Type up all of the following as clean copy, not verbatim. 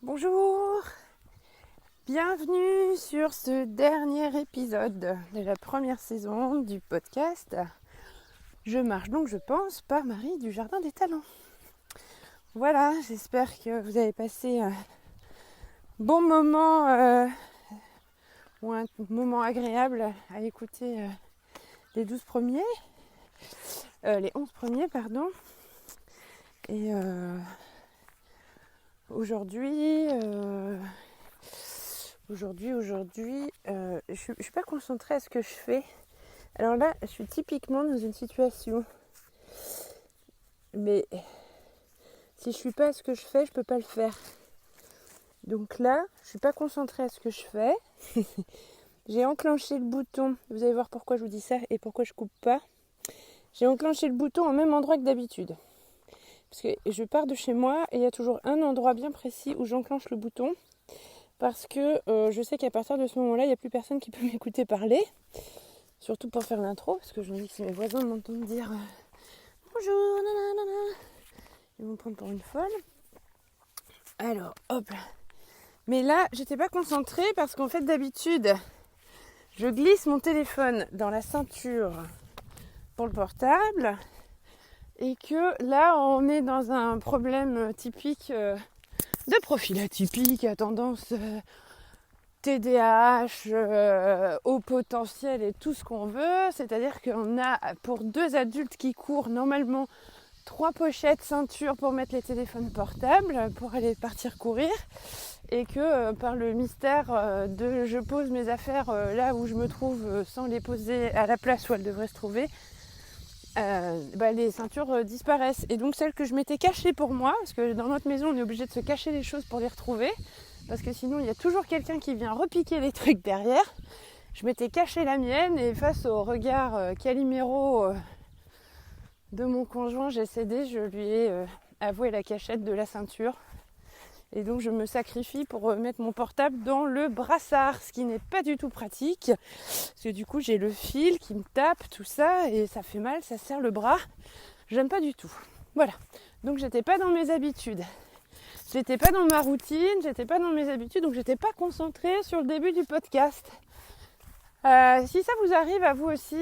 Bonjour, bienvenue sur ce dernier épisode de la première saison du podcast. Je marche donc, je pense, par Marie du Jardin des Talents. Voilà, j'espère que vous avez passé un bon moment ou un moment agréable à écouter les 11 premiers, pardon. Et Aujourd'hui, je suis pas concentrée à ce que je fais. Alors là, je suis typiquement dans une situation. Mais si je suis pas à ce que je fais, je peux pas le faire. Donc là, je suis pas concentrée à ce que je fais. J'ai enclenché le bouton. Vous allez voir pourquoi je vous dis ça et pourquoi je coupe pas. J'ai enclenché le bouton au même endroit que d'habitude. Parce que je pars de chez moi et il y a toujours un endroit bien précis où j'enclenche le bouton. Parce que je sais qu'à partir de ce moment-là, il n'y a plus personne qui peut m'écouter parler. Surtout pour faire l'intro, parce que je me dis que si mes voisins m'entendent dire bonjour, nanana, ils vont me prendre pour une folle. Alors, hop. Mais là, j'étais pas concentrée parce qu'en fait, d'habitude, je glisse mon téléphone dans la ceinture pour le portable. Et que là, on est dans un problème typique de profil atypique à tendance TDAH, haut potentiel et tout ce qu'on veut. C'est-à-dire qu'on a, pour 2 adultes qui courent, normalement 3 pochettes ceinture pour mettre les téléphones portables, pour aller partir courir. Et que par le mystère de je pose mes affaires là où je me trouve sans les poser à la place où elles devraient se trouver, les ceintures disparaissent. Et donc celles que je m'étais cachées pour moi, parce que dans notre maison on est obligé de se cacher les choses pour les retrouver, parce que sinon il y a toujours quelqu'un qui vient repiquer les trucs derrière. Je m'étais caché la mienne et face au regard caliméro de mon conjoint, j'ai cédé, je lui ai avoué la cachette de la ceinture. Et donc je me sacrifie pour mettre mon portable dans le brassard, ce qui n'est pas du tout pratique. Parce que du coup j'ai le fil qui me tape, tout ça, et ça fait mal, ça serre le bras. J'aime pas du tout. Voilà. Donc j'étais pas dans mes habitudes. J'étais pas dans ma routine, j'étais pas dans mes habitudes, donc j'étais pas concentrée sur le début du podcast. Si ça vous arrive à vous aussi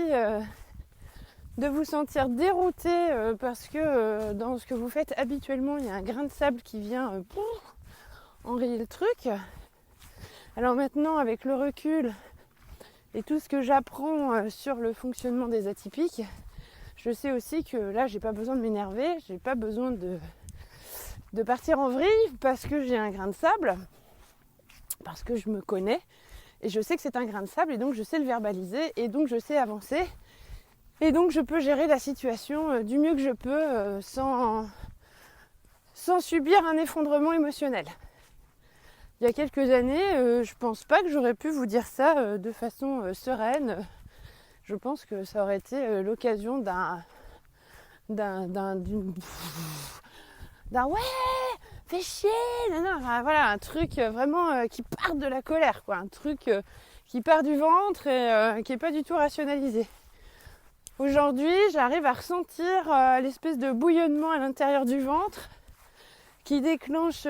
de vous sentir dérouté parce que dans ce que vous faites habituellement, il y a un grain de sable qui vient enrayer le truc. Alors maintenant, avec le recul et tout ce que j'apprends sur le fonctionnement des atypiques, je sais aussi que là, j'ai pas besoin de m'énerver, j'ai pas besoin de partir en vrille parce que j'ai un grain de sable, parce que je me connais et je sais que c'est un grain de sable et donc je sais le verbaliser et donc je sais avancer et donc je peux gérer la situation du mieux que je peux sans subir un effondrement émotionnel. Il y a quelques années, je pense pas que j'aurais pu vous dire ça de façon sereine. Je pense que ça aurait été l'occasion d'un ouais, fais chier, voilà, un truc vraiment qui part de la colère, quoi, un truc qui part du ventre et qui est pas du tout rationalisé. Aujourd'hui, j'arrive à ressentir l'espèce de bouillonnement à l'intérieur du ventre qui déclenche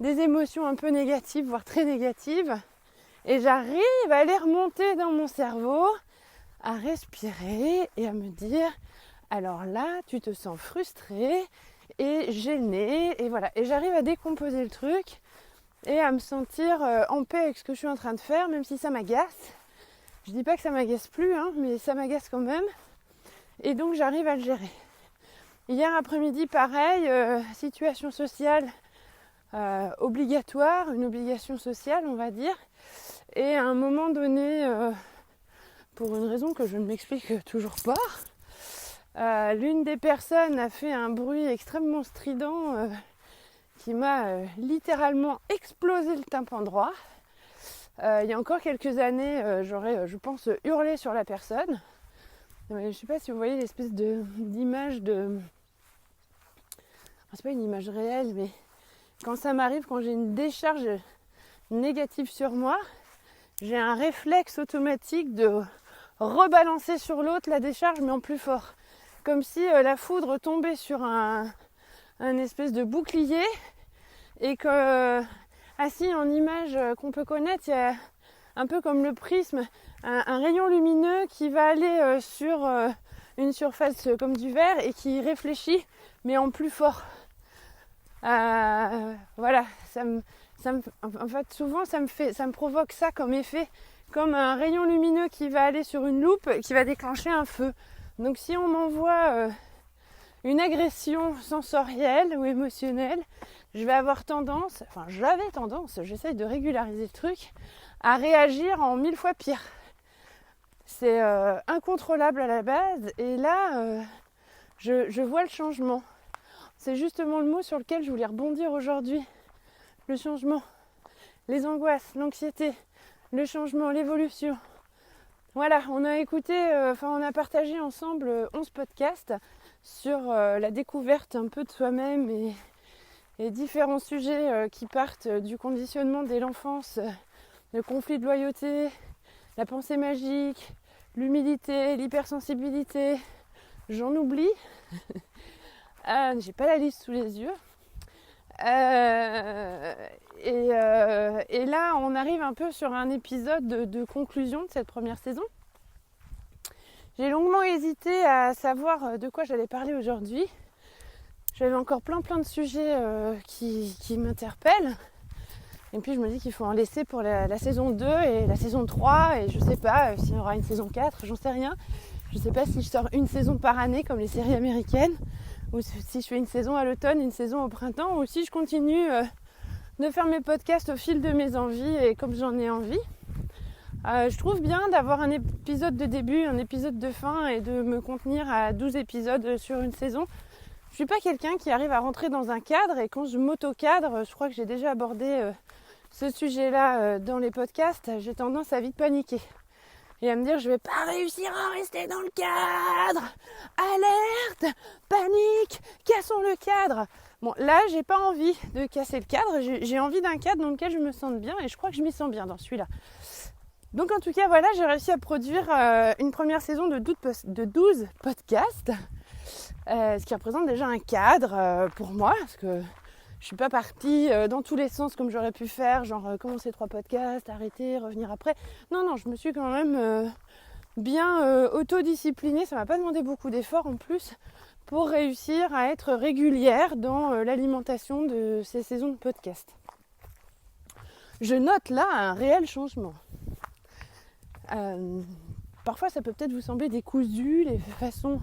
des émotions un peu négatives, voire très négatives, et j'arrive à les remonter dans mon cerveau, à respirer et à me dire alors là, tu te sens frustré et gêné, et voilà. Et j'arrive à décomposer le truc et à me sentir en paix avec ce que je suis en train de faire, même si ça m'agace. Je dis pas que ça m'agace plus, mais ça m'agace quand même. Et donc j'arrive à le gérer. Hier après-midi, pareil, situation sociale obligatoire, une obligation sociale, on va dire. Et à un moment donné, pour une raison que je ne m'explique toujours pas, l'une des personnes a fait un bruit extrêmement strident qui m'a littéralement explosé le tympan droit. Il y a encore quelques années, j'aurais, je pense, hurlé sur la personne. Je ne sais pas si vous voyez l'espèce d'image de... Enfin, c'est pas une image réelle, mais quand ça m'arrive, quand j'ai une décharge négative sur moi, j'ai un réflexe automatique de rebalancer sur l'autre la décharge, mais en plus fort. Comme si la foudre tombait sur un espèce de bouclier et que assis en image qu'on peut connaître, il y a un peu comme le prisme, un rayon lumineux qui va aller sur une surface comme du verre et qui réfléchit, mais en plus fort. Voilà, en fait, souvent ça me provoque ça comme effet, comme un rayon lumineux qui va aller sur une loupe, qui va déclencher un feu. Donc si on m'envoie une agression sensorielle ou émotionnelle, j'avais tendance, j'essaye de régulariser le truc, à réagir en 1000 fois pire. C'est incontrôlable à la base, et là, je vois le changement. C'est justement le mot sur lequel je voulais rebondir aujourd'hui. Le changement, les angoisses, l'anxiété, le changement, l'évolution. Voilà, on a partagé ensemble 11 podcasts sur la découverte un peu de soi-même et différents sujets qui partent du conditionnement dès l'enfance, le conflit de loyauté, la pensée magique, l'humilité, l'hypersensibilité, j'en oublie. J'ai pas la liste sous les yeux. Et là, on arrive un peu sur un épisode de conclusion de cette première saison. J'ai longuement hésité à savoir de quoi j'allais parler aujourd'hui. J'avais encore plein de sujets qui m'interpellent. Et puis je me dis qu'il faut en laisser pour la saison 2 et la saison 3. Et je sais pas s'il y aura une saison 4, j'en sais rien. Je sais pas si je sors une saison par année comme les séries américaines, ou si je fais une saison à l'automne, une saison au printemps, ou si je continue de faire mes podcasts au fil de mes envies et comme j'en ai envie. Je trouve bien d'avoir un épisode de début, un épisode de fin et de me contenir à 12 épisodes sur une saison. Je suis pas quelqu'un qui arrive à rentrer dans un cadre, et quand je m'auto-cadre, je crois que j'ai déjà abordé ce sujet-là dans les podcasts, j'ai tendance à vite paniquer et à me dire je vais pas réussir à rester dans le cadre. Alerte, panique, cassons le cadre. Bon, là, j'ai pas envie de casser le cadre, j'ai envie d'un cadre dans lequel je me sente bien, et je crois que je m'y sens bien dans celui-là. Donc en tout cas, voilà, j'ai réussi à produire une première saison de 12 podcasts, ce qui représente déjà un cadre pour moi, parce que je suis pas partie dans tous les sens comme j'aurais pu faire, genre commencer 3 podcasts, arrêter, revenir après. Non, je me suis quand même bien autodisciplinée, ça m'a pas demandé beaucoup d'efforts en plus pour réussir à être régulière dans l'alimentation de ces saisons de podcasts. Je note là un réel changement. Parfois ça peut peut-être vous sembler décousu, les façons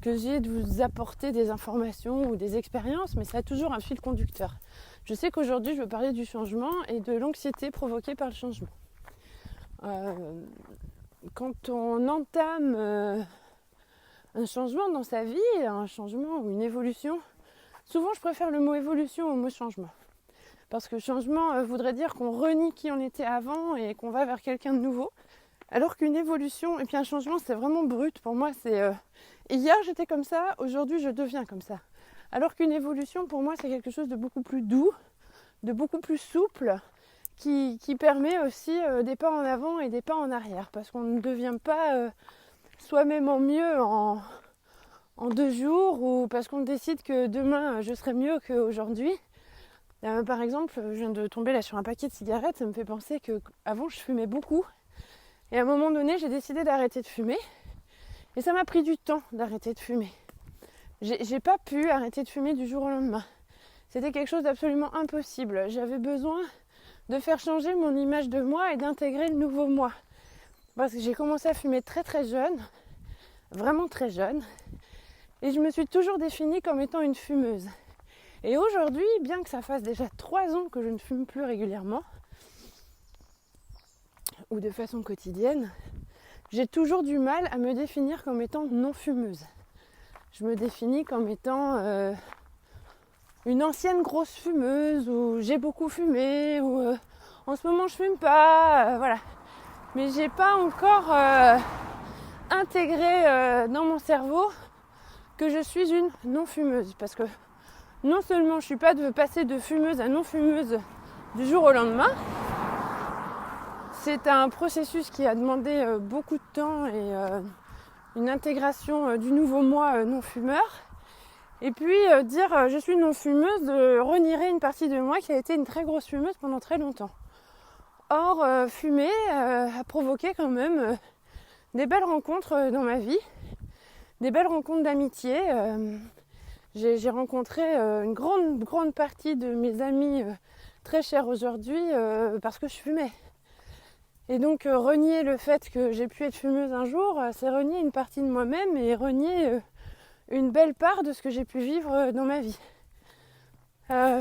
que j'ai de vous apporter des informations ou des expériences, mais ça a toujours un fil conducteur. Je sais qu'aujourd'hui je veux parler du changement et de l'anxiété provoquée par le changement. Quand on entame un changement dans sa vie, un changement ou une évolution, souvent je préfère le mot évolution au mot changement. Parce que changement voudrait dire qu'on renie qui on était avant et qu'on va vers quelqu'un de nouveau. Alors qu'une évolution et puis un changement, c'est vraiment brut. Pour moi, c'est hier j'étais comme ça, aujourd'hui je deviens comme ça. Alors qu'une évolution, pour moi, c'est quelque chose de beaucoup plus doux, de beaucoup plus souple, qui permet aussi des pas en avant et des pas en arrière. Parce qu'on ne devient pas soi-même en mieux en 2 jours, ou parce qu'on décide que demain je serai mieux qu'aujourd'hui. Par exemple, je viens de tomber là sur un paquet de cigarettes, ça me fait penser qu'avant je fumais beaucoup. Et à un moment donné, j'ai décidé d'arrêter de fumer. Et ça m'a pris du temps d'arrêter de fumer. J'ai pas pu arrêter de fumer du jour au lendemain. C'était quelque chose d'absolument impossible. J'avais besoin de faire changer mon image de moi et d'intégrer le nouveau moi. Parce que j'ai commencé à fumer très très jeune, vraiment très jeune. Et je me suis toujours définie comme étant une fumeuse. Et aujourd'hui, bien que ça fasse déjà 3 ans que je ne fume plus régulièrement, ou de façon quotidienne, j'ai toujours du mal à me définir comme étant non fumeuse. Je me définis comme étant une ancienne grosse fumeuse, ou j'ai beaucoup fumé, ou en ce moment je fume pas, voilà. Mais j'ai pas encore intégré dans mon cerveau que je suis une non fumeuse, parce que non seulement je suis pas de passer de fumeuse à non fumeuse du jour au lendemain, c'est un processus qui a demandé beaucoup de temps et une intégration du nouveau moi non fumeur. Et puis dire je suis non-fumeuse renierait une partie de moi qui a été une très grosse fumeuse pendant très longtemps. Or, fumer a provoqué quand même des belles rencontres dans ma vie, des belles rencontres d'amitié. J'ai rencontré une grande partie de mes amis très chers aujourd'hui parce que je fumais. Et donc renier le fait que j'ai pu être fumeuse un jour, c'est renier une partie de moi-même et renier une belle part de ce que j'ai pu vivre dans ma vie.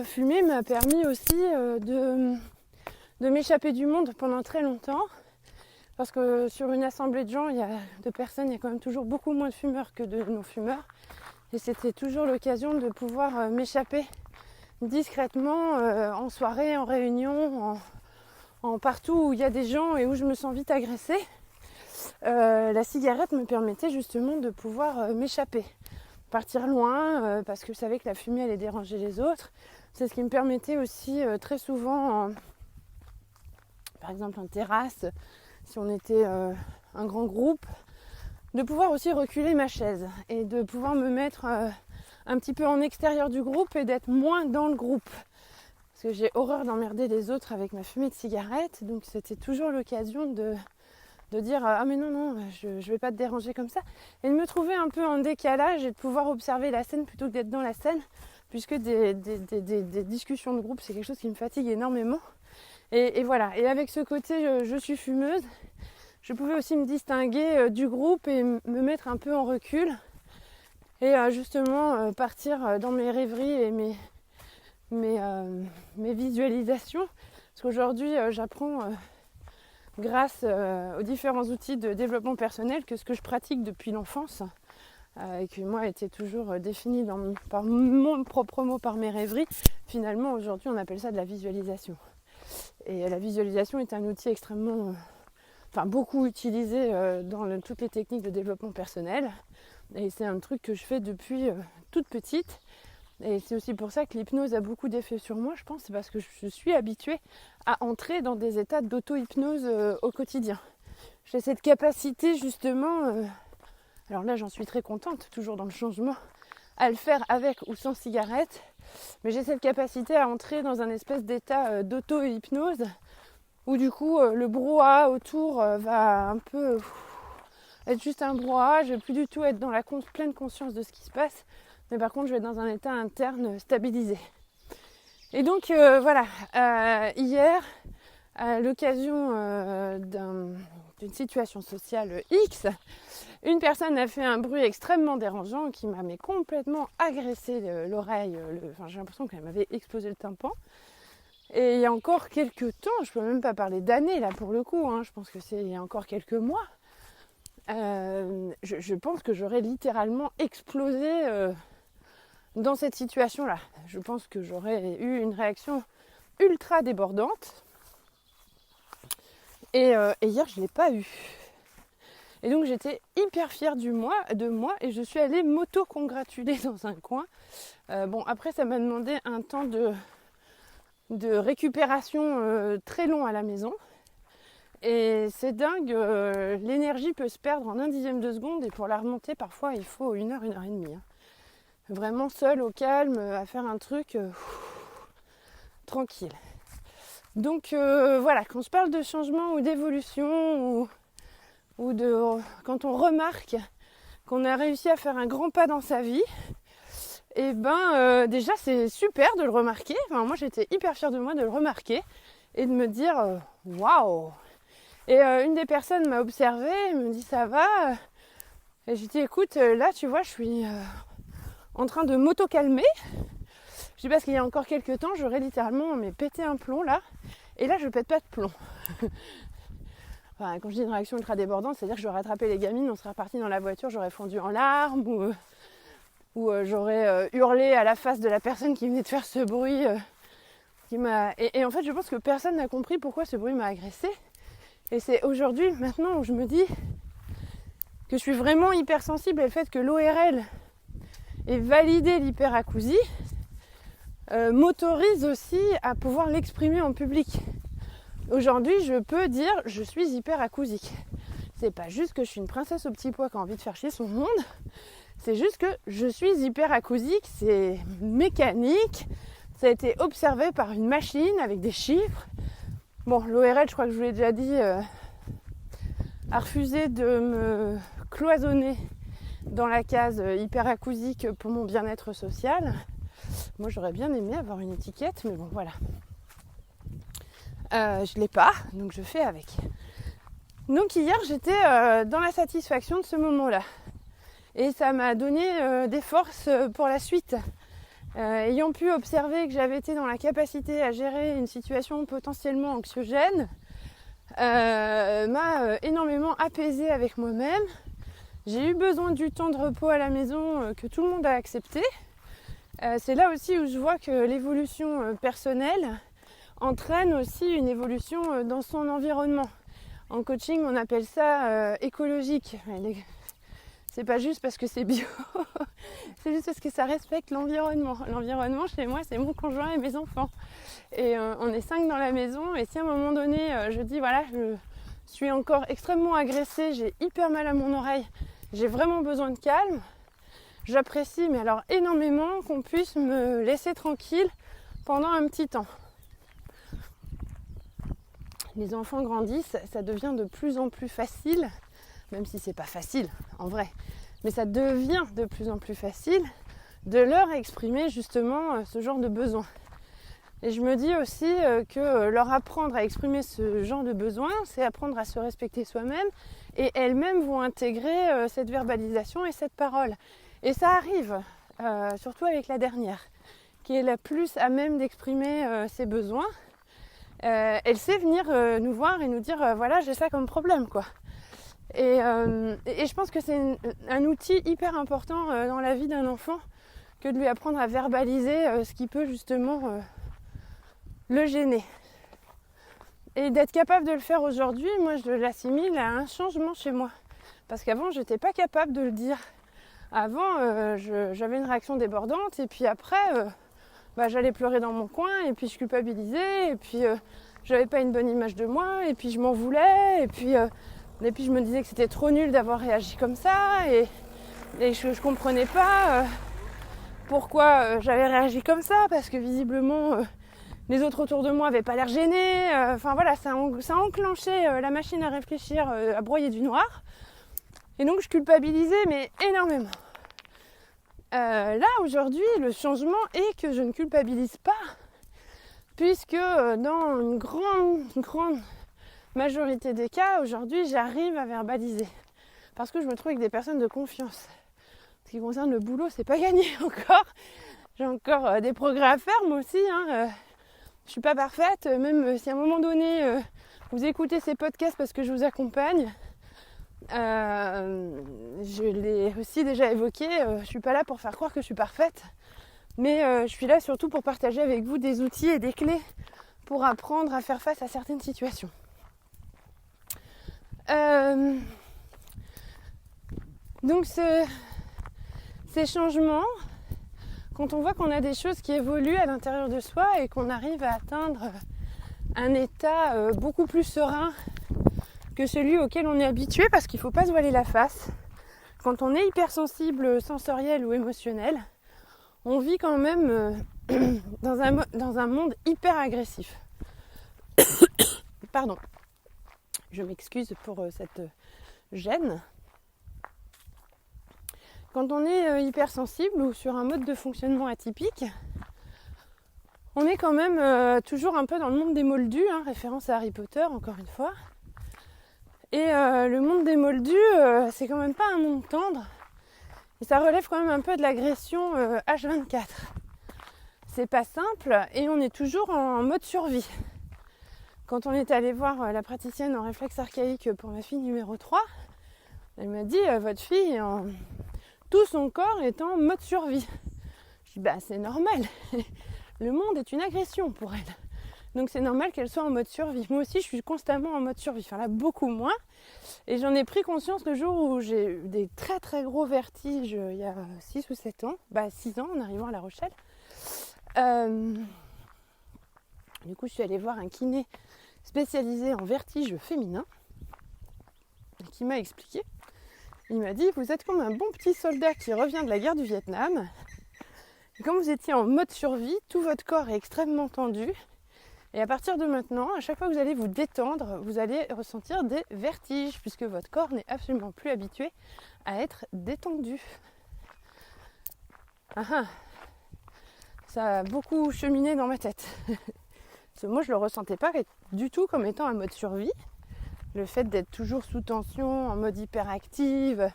Fumer m'a permis aussi de m'échapper du monde pendant très longtemps. Parce que sur une assemblée de personnes, il y a quand même toujours beaucoup moins de fumeurs que de non-fumeurs. Et c'était toujours l'occasion de pouvoir m'échapper discrètement en soirée, en réunion, en partout où il y a des gens et où je me sens vite agressée. La cigarette me permettait justement de pouvoir m'échapper. Partir loin parce que je savais que la fumée allait déranger les autres. C'est ce qui me permettait aussi très souvent, par exemple en terrasse, si on était un grand groupe, de pouvoir aussi reculer ma chaise et de pouvoir me mettre un petit peu en extérieur du groupe et d'être moins dans le groupe. Parce que j'ai horreur d'emmerder les autres avec ma fumée de cigarette, donc c'était toujours l'occasion de dire ah mais non, je vais pas te déranger comme ça, et de me trouver un peu en décalage et de pouvoir observer la scène plutôt que d'être dans la scène, puisque des discussions de groupe c'est quelque chose qui me fatigue énormément. Et voilà, et avec ce côté je suis fumeuse, je pouvais aussi me distinguer du groupe et me mettre un peu en recul et justement partir dans mes rêveries et mes visualisations, parce qu'aujourd'hui j'apprends grâce aux différents outils de développement personnel que ce que je pratique depuis l'enfance et qui moi était toujours défini par mon propre mot, par mes rêveries, finalement aujourd'hui on appelle ça de la visualisation. Et la visualisation est un outil extrêmement, beaucoup utilisé dans toutes les techniques de développement personnel, et c'est un truc que je fais depuis toute petite. Et c'est aussi pour ça que l'hypnose a beaucoup d'effet sur moi, je pense, c'est parce que je suis habituée à entrer dans des états d'auto-hypnose au quotidien. J'ai cette capacité justement, alors là j'en suis très contente, toujours dans le changement, à le faire avec ou sans cigarette, mais j'ai cette capacité à entrer dans un espèce d'état d'auto-hypnose où du coup le brouhaha autour va un peu être juste un brouhaha, je vais plus du tout être dans la pleine conscience de ce qui se passe. Mais par contre, je vais être dans un état interne stabilisé. Et donc, hier, à l'occasion d'une situation sociale X, une personne a fait un bruit extrêmement dérangeant qui m'a complètement agressé l'oreille. J'ai l'impression qu'elle m'avait explosé le tympan. Et il y a encore quelques temps, je ne peux même pas parler d'années là pour le coup, je pense que c'est il y a encore quelques mois, je pense que j'aurais littéralement explosé dans cette situation-là. Je pense que j'aurais eu une réaction ultra débordante. Et hier, je ne l'ai pas eu. Et donc, j'étais hyper fière de moi et je suis allée m'auto-congratuler dans un coin. Après, ça m'a demandé un temps de récupération très long à la maison. Et c'est dingue, l'énergie peut se perdre en 1/10 de seconde et pour la remonter, parfois, il faut 1 heure et demie. Vraiment seul, au calme, à faire un truc tranquille. Donc quand je parle de changement ou d'évolution ou de quand on remarque qu'on a réussi à faire un grand pas dans sa vie, déjà c'est super de le remarquer. Moi j'étais hyper fière de moi de le remarquer et de me dire waouh. Et une des personnes m'a observée, me dit ça va, et j'ai dit écoute là tu vois je suis en train de m'auto-calmer. Je dis parce qu'il y a encore quelques temps, j'aurais littéralement pété un plomb là. Et là, je pète pas de plomb. Quand je dis une réaction ultra débordante, c'est-à-dire que j'aurais attrapé les gamines, on serait reparti dans la voiture, j'aurais fondu en larmes ou j'aurais hurlé à la face de la personne qui venait de faire ce bruit. Et en fait, je pense que personne n'a compris pourquoi ce bruit m'a agressée. Et c'est aujourd'hui, maintenant, où je me dis que je suis vraiment hypersensible au fait que l'ORL ait validé l'hyperacousie. M'autorise aussi à pouvoir l'exprimer en public. Aujourd'hui, je peux dire je suis hyperacousique. C'est pas juste que je suis une princesse au petit pois qui a envie de faire chier son monde. C'est juste que je suis hyperacousique, c'est mécanique, ça a été observé par une machine avec des chiffres. Bon, l'ORL, je crois que je vous l'ai déjà dit, a refusé de me cloisonner dans la case hyperacousique pour mon bien-être social. Moi, j'aurais bien aimé avoir une étiquette, mais bon, voilà. Je l'ai pas, donc je fais avec. Donc hier, j'étais dans la satisfaction de ce moment-là. Et ça m'a donné des forces pour la suite. Ayant pu observer que j'avais été dans la capacité à gérer une situation potentiellement anxiogène, m'a énormément apaisée avec moi-même. J'ai eu besoin du temps de repos à la maison que tout le monde a accepté. C'est là aussi où je vois que l'évolution personnelle entraîne aussi une évolution dans son environnement. En coaching, on appelle ça écologique. C'est pas juste parce que c'est bio, c'est juste parce que ça respecte l'environnement. L'environnement, chez moi, c'est mon conjoint et mes enfants. Et on est 5 dans la maison. Et si à un moment donné, je dis, voilà, je suis encore extrêmement agressée, j'ai hyper mal à mon oreille, j'ai vraiment besoin de calme, j'apprécie, mais alors énormément, qu'on puisse me laisser tranquille pendant un petit temps. Les enfants grandissent, ça devient de plus en plus facile, même si c'est pas facile en vrai, mais ça devient de plus en plus facile de leur exprimer justement ce genre de besoin. Et je me dis aussi que leur apprendre à exprimer ce genre de besoin, c'est apprendre à se respecter soi-même, et elles-mêmes vont intégrer cette verbalisation et cette parole. Et ça arrive, surtout avec la dernière, qui est la plus à même d'exprimer ses besoins. Elle sait venir nous voir et nous dire voilà, j'ai ça comme problème, quoi. Et je pense que c'est un outil hyper important dans la vie d'un enfant que de lui apprendre à verbaliser ce qui peut justement le gêner. Et d'être capable de le faire aujourd'hui, moi je l'assimile à un changement chez moi. Parce qu'avant, je n'étais pas capable de le dire. Avant, j'avais une réaction débordante et puis après, j'allais pleurer dans mon coin et puis je culpabilisais et puis j'avais pas une bonne image de moi et puis je m'en voulais et puis je me disais que c'était trop nul d'avoir réagi comme ça et je comprenais pas pourquoi j'avais réagi comme ça parce que visiblement les autres autour de moi avaient pas l'air gênés. Enfin voilà, ça a enclenché la machine à réfléchir, à broyer du noir. Et donc je culpabilisais mais énormément. Là aujourd'hui, le changement est que je ne culpabilise pas, puisque dans une grande majorité des cas, aujourd'hui, j'arrive à verbaliser. Parce que je me trouve avec des personnes de confiance. Ce qui concerne le boulot, c'est pas gagné encore. J'ai encore des progrès à faire, moi aussi. Je suis pas parfaite, même si à un moment donné, vous écoutez ces podcasts parce que je vous accompagne. Je l'ai aussi déjà évoqué, je suis pas là pour faire croire que je suis parfaite, mais je suis là surtout pour partager avec vous des outils et des clés pour apprendre à faire face à certaines situations. Donc ces changements, quand on voit qu'on a des choses qui évoluent à l'intérieur de soi et qu'on arrive à atteindre un état beaucoup plus serein que celui auquel on est habitué, parce qu'il ne faut pas se voiler la face. Quand on est hypersensible, sensoriel ou émotionnel, on vit quand même dans un monde hyper agressif. Pardon, je m'excuse pour cette gêne. Quand on est hypersensible ou sur un mode de fonctionnement atypique, on est quand même toujours un peu dans le monde des moldus, référence à Harry Potter encore une fois. Et le monde des moldus, c'est quand même pas un monde tendre. Et ça relève quand même un peu de l'agression H24. C'est pas simple et on est toujours en mode survie. Quand on est allé voir la praticienne en réflexe archaïque pour ma fille numéro 3, elle m'a dit votre fille, tout son corps est en mode survie. Je dis c'est normal. Le monde est une agression pour elle. Donc c'est normal qu'elle soit en mode survie. Moi aussi je suis constamment en mode survie, enfin là beaucoup moins. Et j'en ai pris conscience le jour où j'ai eu des très très gros vertiges il y a 6 ou 7 ans. 6 ans en arrivant à La Rochelle. Du coup je suis allée voir un kiné spécialisé en vertige féminin qui m'a expliqué. Il m'a dit, vous êtes comme un bon petit soldat qui revient de la guerre du Vietnam. Et comme vous étiez en mode survie, tout votre corps est extrêmement tendu. Et à partir de maintenant, à chaque fois que vous allez vous détendre, vous allez ressentir des vertiges, puisque votre corps n'est absolument plus habitué à être détendu. Ça a beaucoup cheminé dans ma tête. Parce que moi, je ne le ressentais pas du tout comme étant un mode survie. Le fait d'être toujours sous tension, en mode hyperactive,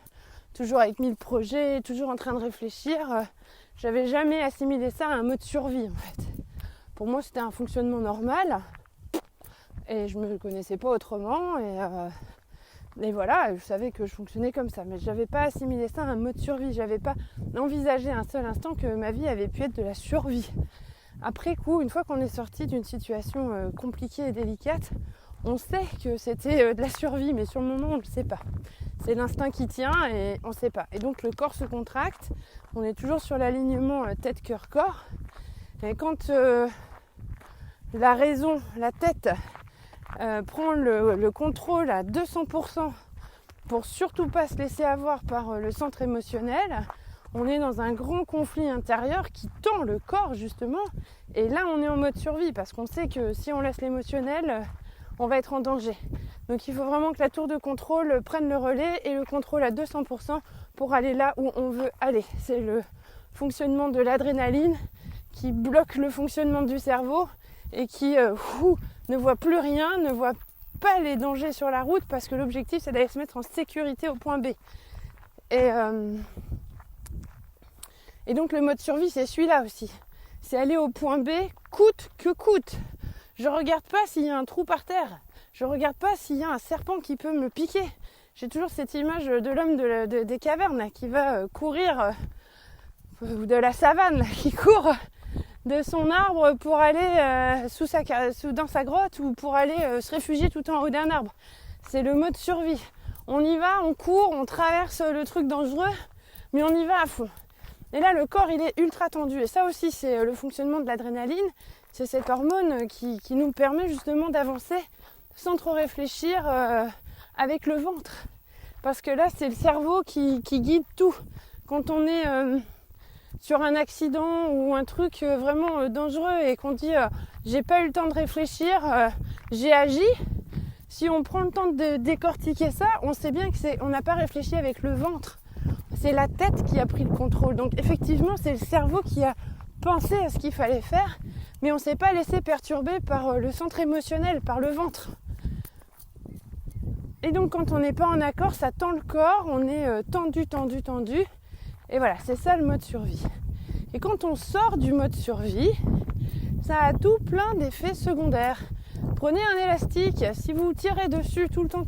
toujours avec 1000 projets, toujours en train de réfléchir, j'avais jamais assimilé ça à un mode survie en fait. Pour moi, c'était un fonctionnement normal et je me connaissais pas autrement et voilà, je savais que je fonctionnais comme ça, mais je n'avais pas assimilé ça à un mode survie. Je n'avais pas envisagé un seul instant que ma vie avait pu être de la survie. Après coup, une fois qu'on est sorti d'une situation compliquée et délicate, on sait que c'était de la survie, mais sur le moment, on ne le sait pas. C'est l'instinct qui tient et on ne sait pas. Et donc le corps se contracte, on est toujours sur l'alignement tête-cœur-corps. Et quand la raison, la tête, prend le contrôle à 200% pour surtout pas se laisser avoir par le centre émotionnel, on est dans un grand conflit intérieur qui tend le corps justement. Et là, on est en mode survie parce qu'on sait que si on laisse l'émotionnel, on va être en danger. Donc il faut vraiment que la tour de contrôle prenne le relais et le contrôle à 200% pour aller là où on veut aller. C'est le fonctionnement de l'adrénaline qui bloque le fonctionnement du cerveau et qui ne voit plus rien, ne voit pas les dangers sur la route parce que l'objectif c'est d'aller se mettre en sécurité au point B. Et donc le mode survie c'est celui-là aussi. C'est aller au point B coûte que coûte. Je regarde pas s'il y a un trou par terre. Je regarde pas s'il y a un serpent qui peut me piquer. J'ai toujours cette image de l'homme des cavernes qui va courir, ou de la savane qui court de son arbre pour aller dans sa grotte ou pour aller se réfugier tout en haut d'un arbre. C'est le mode survie. On y va, on court, on traverse le truc dangereux, mais on y va à fond. Et là, le corps, il est ultra tendu. Et ça aussi, c'est le fonctionnement de l'adrénaline. C'est cette hormone qui nous permet justement d'avancer sans trop réfléchir avec le ventre. Parce que là, c'est le cerveau qui guide tout. Quand on est sur un accident ou un truc vraiment dangereux et qu'on dit j'ai pas eu le temps de réfléchir, j'ai agi. Si on prend le temps de décortiquer ça, on sait bien qu'on n'a pas réfléchi avec le ventre. C'est la tête qui a pris le contrôle. Donc effectivement, c'est le cerveau qui a pensé à ce qu'il fallait faire, mais on ne s'est pas laissé perturber par le centre émotionnel, par le ventre. Et donc quand on n'est pas en accord, ça tend le corps, on est tendu. Et voilà, c'est ça le mode survie. Et quand on sort du mode survie, ça a tout plein d'effets secondaires. Prenez un élastique, si vous tirez dessus tout le temps,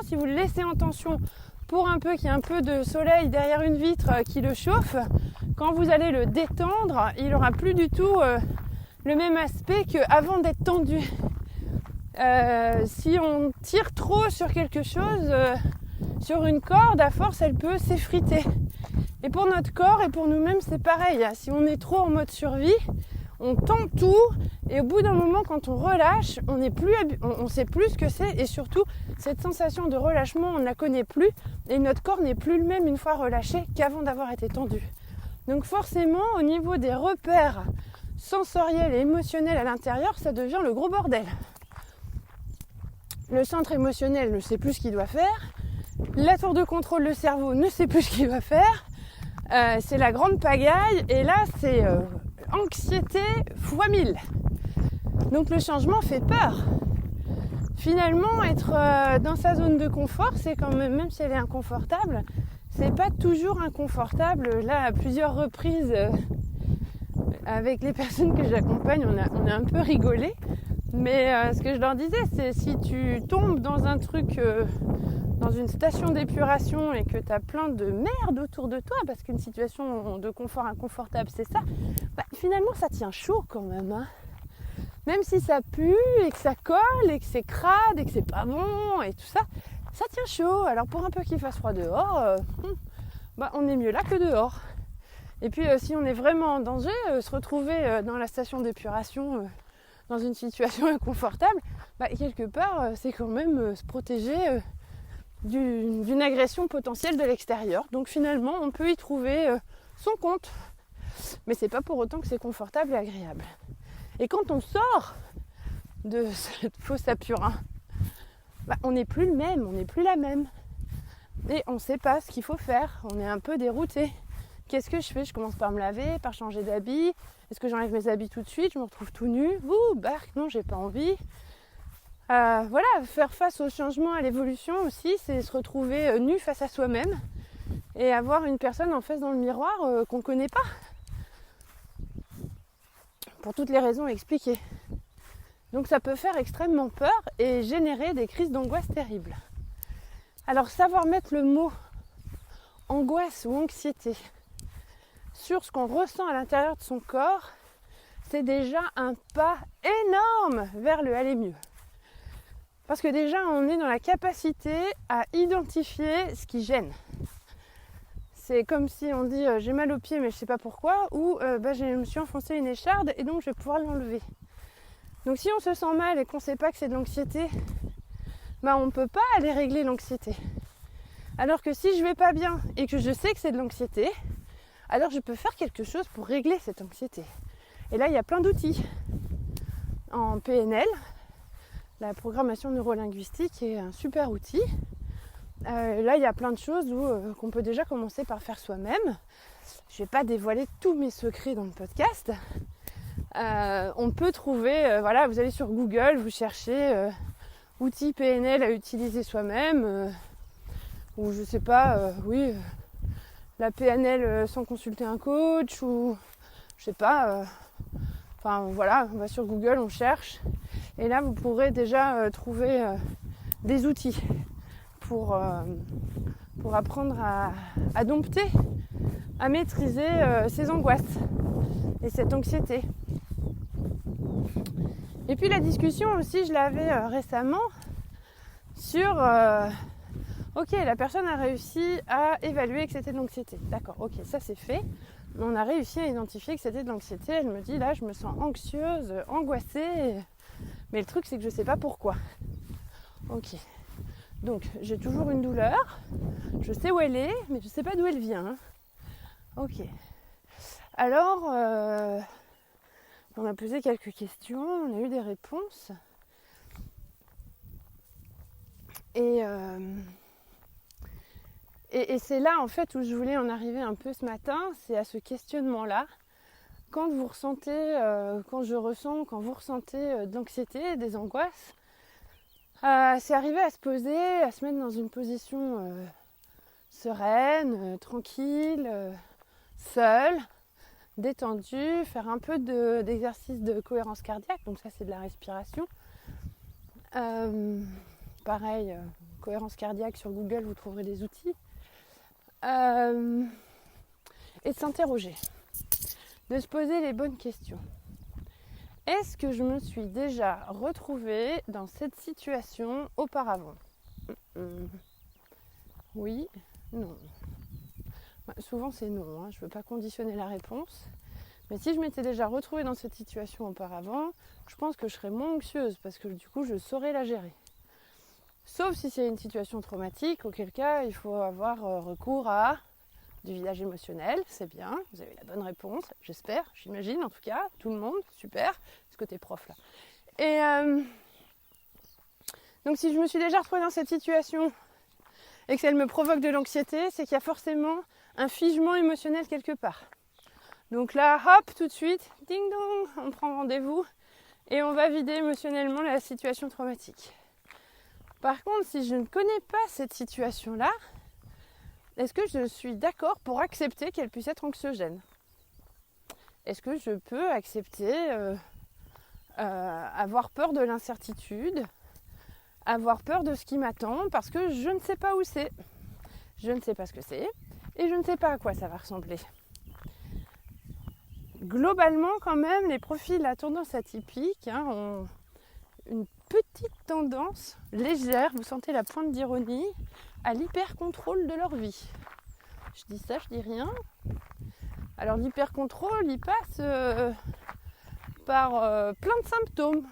si vous le laissez en tension pour un peu qu'il y ait un peu de soleil derrière une vitre qui le chauffe, quand vous allez le détendre, il n'aura plus du tout le même aspect qu'avant d'être tendu. Si on tire trop sur quelque chose, sur une corde, à force, elle peut s'effriter. Et pour notre corps et pour nous-mêmes, c'est pareil. Si on est trop en mode survie, on tend tout et au bout d'un moment, quand on relâche, on sait plus ce que c'est et surtout, cette sensation de relâchement, on ne la connaît plus et notre corps n'est plus le même une fois relâché qu'avant d'avoir été tendu. Donc forcément, au niveau des repères sensoriels et émotionnels à l'intérieur, ça devient le gros bordel. Le centre émotionnel ne sait plus ce qu'il doit faire. La tour de contrôle, le cerveau ne sait plus ce qu'il doit faire. C'est la grande pagaille et là, c'est anxiété x 1000. Donc le changement fait peur. Finalement, être dans sa zone de confort, c'est quand même si elle est inconfortable, c'est pas toujours inconfortable. Là, à plusieurs reprises, avec les personnes que j'accompagne, on a un peu rigolé. Mais ce que je leur disais, c'est si tu tombes dans un truc, dans une station d'épuration et que tu as plein de merde autour de toi, parce qu'une situation de confort inconfortable, c'est ça, finalement, ça tient chaud quand même. Hein. Même si ça pue et que ça colle et que c'est crade et que c'est pas bon et tout ça, ça tient chaud. Alors pour un peu qu'il fasse froid dehors, on est mieux là que dehors. Et puis si on est vraiment en danger, se retrouver dans la station d'épuration dans une situation inconfortable, quelque part c'est quand même se protéger d'une agression potentielle de l'extérieur. Donc finalement, on peut y trouver son compte. Mais c'est pas pour autant que c'est confortable et agréable. Et quand on sort de cette fosse à purin, on n'est plus le même, on n'est plus la même. Et on ne sait pas ce qu'il faut faire, on est un peu dérouté. Qu'est-ce que je fais? Je commence par me laver, par changer d'habit. Est-ce que j'enlève mes habits tout de suite? Je me retrouve tout nu. Non, j'ai pas envie. Voilà, faire face au changement, à l'évolution aussi, c'est se retrouver nu face à soi-même et avoir une personne en face dans le miroir qu'on ne connaît pas. Pour toutes les raisons expliquées. Donc ça peut faire extrêmement peur et générer des crises d'angoisse terribles. Alors savoir mettre le mot angoisse ou anxiété sur ce qu'on ressent à l'intérieur de son corps, c'est déjà un pas énorme vers le aller mieux. Parce que déjà on est dans la capacité à identifier ce qui gêne. C'est comme si on dit j'ai mal aux pieds mais je ne sais pas pourquoi, ou je me suis enfoncé une écharde et donc je vais pouvoir l'enlever. Donc si on se sent mal et qu'on ne sait pas que c'est de l'anxiété, on ne peut pas aller régler l'anxiété. Alors que si je ne vais pas bien et que je sais que c'est de l'anxiété, alors je peux faire quelque chose pour régler cette anxiété. Et là il y a plein d'outils. En PNL, la programmation neurolinguistique est un super outil. Là, il y a plein de choses qu'on peut déjà commencer par faire soi-même. Je ne vais pas dévoiler tous mes secrets dans le podcast. On peut trouver, vous allez sur Google, vous cherchez outils PNL à utiliser soi-même, ou je sais pas, la PNL sans consulter un coach, ou je sais pas, on va sur Google, on cherche, et là vous pourrez déjà trouver des outils pour apprendre à dompter, à maîtriser ces angoisses et cette anxiété. Et puis la discussion aussi, je l'avais récemment sur la personne a réussi à évaluer que c'était de l'anxiété. D'accord, ok, ça c'est fait. On a réussi à identifier que c'était de l'anxiété. Elle me dit là, je me sens anxieuse, angoissée, mais le truc c'est que je ne sais pas pourquoi. Ok. Donc, j'ai toujours une douleur, je sais où elle est, mais je ne sais pas d'où elle vient. Ok. Alors, on a posé quelques questions, on a eu des réponses. Et c'est là, en fait, où je voulais en arriver un peu ce matin, c'est à ce questionnement-là. Quand vous ressentez, quand vous ressentez de l'anxiété, des angoisses, c'est arriver à se poser, à se mettre dans une position sereine, tranquille, seule, détendue, faire un peu d'exercice de cohérence cardiaque, donc ça c'est de la respiration. Pareil, cohérence cardiaque sur Google, vous trouverez des outils. Et de s'interroger, de se poser les bonnes questions. Est-ce que je me suis déjà retrouvée dans cette situation auparavant? Oui, non. Souvent c'est non, je ne veux pas conditionner la réponse. Mais si je m'étais déjà retrouvée dans cette situation auparavant, je pense que je serais moins anxieuse parce que du coup je saurais la gérer. Sauf si c'est une situation traumatique, auquel cas il faut avoir recours à du village émotionnel, c'est bien, vous avez la bonne réponse, j'espère, j'imagine en tout cas, tout le monde, super, ce côté prof là. Et donc si je me suis déjà retrouvée dans cette situation et que elle me provoque de l'anxiété, c'est qu'il y a forcément un figement émotionnel quelque part. Donc là, hop, tout de suite, ding dong, on prend rendez-vous et on va vider émotionnellement la situation traumatique. Par contre, si je ne connais pas cette situation-là, est-ce que je suis d'accord pour accepter qu'elle puisse être anxiogène? Est-ce que je peux accepter avoir peur de l'incertitude, avoir peur de ce qui m'attend parce que je ne sais pas où c'est, je ne sais pas ce que c'est et je ne sais pas à quoi ça va ressembler. Globalement, quand même, les profils à tendance atypique ont une petite tendance légère, vous sentez la pointe d'ironie, à l'hyper-contrôle de leur vie. Je dis ça, je dis rien. Alors l'hyper-contrôle, il passe par plein de symptômes.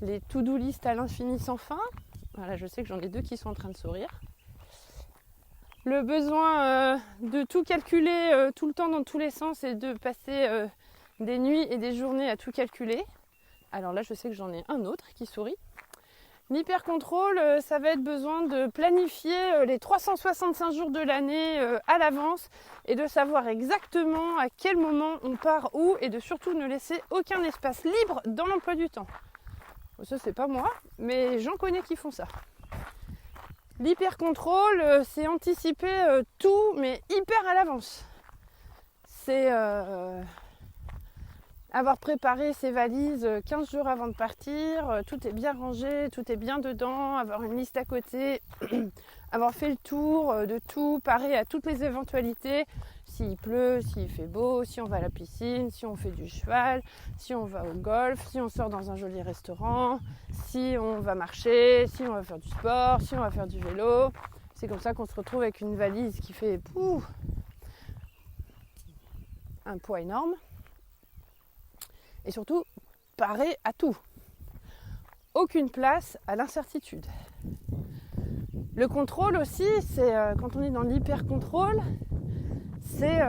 Les to-do list à l'infini sans fin, Voilà, je sais que j'en ai 2 qui sont en train de sourire. Le besoin de tout calculer tout le temps dans tous les sens et de passer des nuits et des journées à tout calculer. Alors là, je sais que j'en ai un autre qui sourit. L'hypercontrôle, ça va être besoin de planifier les 365 jours de l'année à l'avance et de savoir exactement à quel moment on part où et de surtout ne laisser aucun espace libre dans l'emploi du temps. Ça, c'est pas moi, mais j'en connais qui font ça. L'hypercontrôle, c'est anticiper tout, mais hyper à l'avance. C'est avoir préparé ses valises 15 jours avant de partir, tout est bien rangé, tout est bien dedans, avoir une liste à côté, avoir fait le tour de tout, parer à toutes les éventualités, s'il pleut, s'il fait beau, si on va à la piscine, si on fait du cheval, si on va au golf, si on sort dans un joli restaurant, si on va marcher, si on va faire du sport, si on va faire du vélo. C'est comme ça qu'on se retrouve avec une valise qui fait un poids énorme. Et surtout, parer à tout. Aucune place à l'incertitude. Le contrôle aussi, c'est quand on est dans l'hyper-contrôle, c'est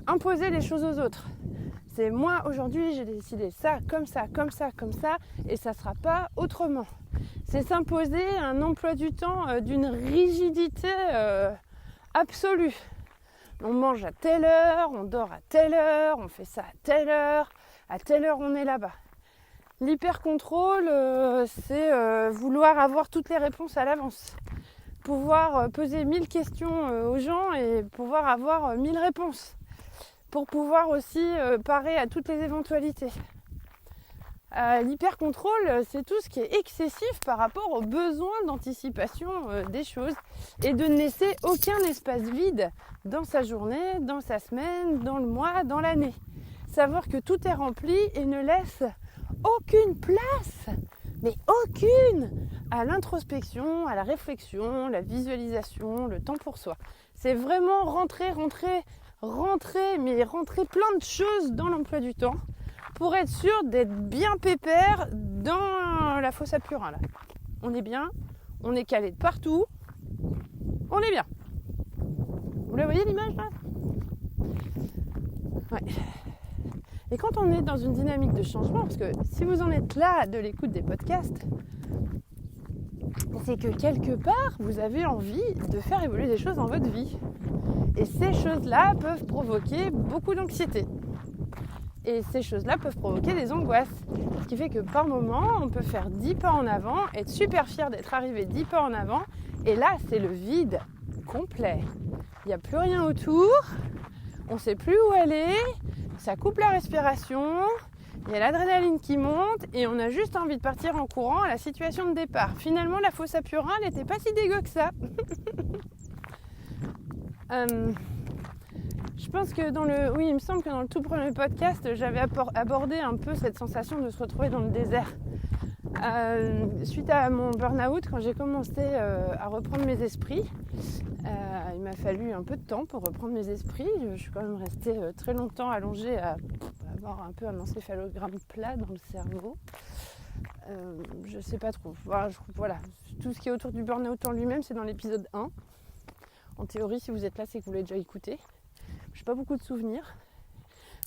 imposer les choses aux autres. C'est moi, aujourd'hui, j'ai décidé ça, comme ça, comme ça, comme ça, et ça ne sera pas autrement. C'est s'imposer un emploi du temps d'une rigidité absolue. On mange à telle heure, on dort à telle heure, on fait ça à telle heure on est là-bas. L'hyper-contrôle, c'est vouloir avoir toutes les réponses à l'avance. Pouvoir poser 1000 questions aux gens et pouvoir avoir 1000 réponses. Pour pouvoir aussi parer à toutes les éventualités. L'hyper-contrôle, c'est tout ce qui est excessif par rapport aux besoins d'anticipation des choses et de ne laisser aucun espace vide dans sa journée, dans sa semaine, dans le mois, dans l'année. Savoir que tout est rempli et ne laisse aucune place, mais aucune, à l'introspection, à la réflexion, la visualisation, le temps pour soi. C'est vraiment rentrer plein de choses dans l'emploi du temps pour être sûr d'être bien pépère dans la fosse à purin. Là. On est bien, on est calé de partout, on est bien. Vous la voyez l'image là ? Ouais. Et quand on est dans une dynamique de changement, parce que si vous en êtes là de l'écoute des podcasts, c'est que quelque part, vous avez envie de faire évoluer des choses dans votre vie. Et ces choses-là peuvent provoquer beaucoup d'anxiété. Et ces choses-là peuvent provoquer des angoisses. Ce qui fait que par moment, on peut faire 10 pas en avant, être super fier d'être arrivé 10 pas en avant. Et là, c'est le vide complet. Il n'y a plus rien autour, on ne sait plus où aller, ça coupe la respiration, il y a l'adrénaline qui monte et on a juste envie de partir en courant à la situation de départ. Finalement, la fosse à purin n'était pas si dégueu que ça. Je pense que il me semble que dans le tout premier podcast, j'avais abordé un peu cette sensation de se retrouver dans le désert. Suite à mon burn-out, quand j'ai commencé à reprendre mes esprits, il m'a fallu un peu de temps pour reprendre mes esprits. Je suis quand même restée très longtemps allongée à avoir un peu un encéphalogramme plat dans le cerveau. Je sais pas trop. Voilà. Tout ce qui est autour du burn-out en lui-même, c'est dans l'épisode 1. En théorie, si vous êtes là, c'est que vous l'avez déjà écouté. Je n'ai pas beaucoup de souvenirs.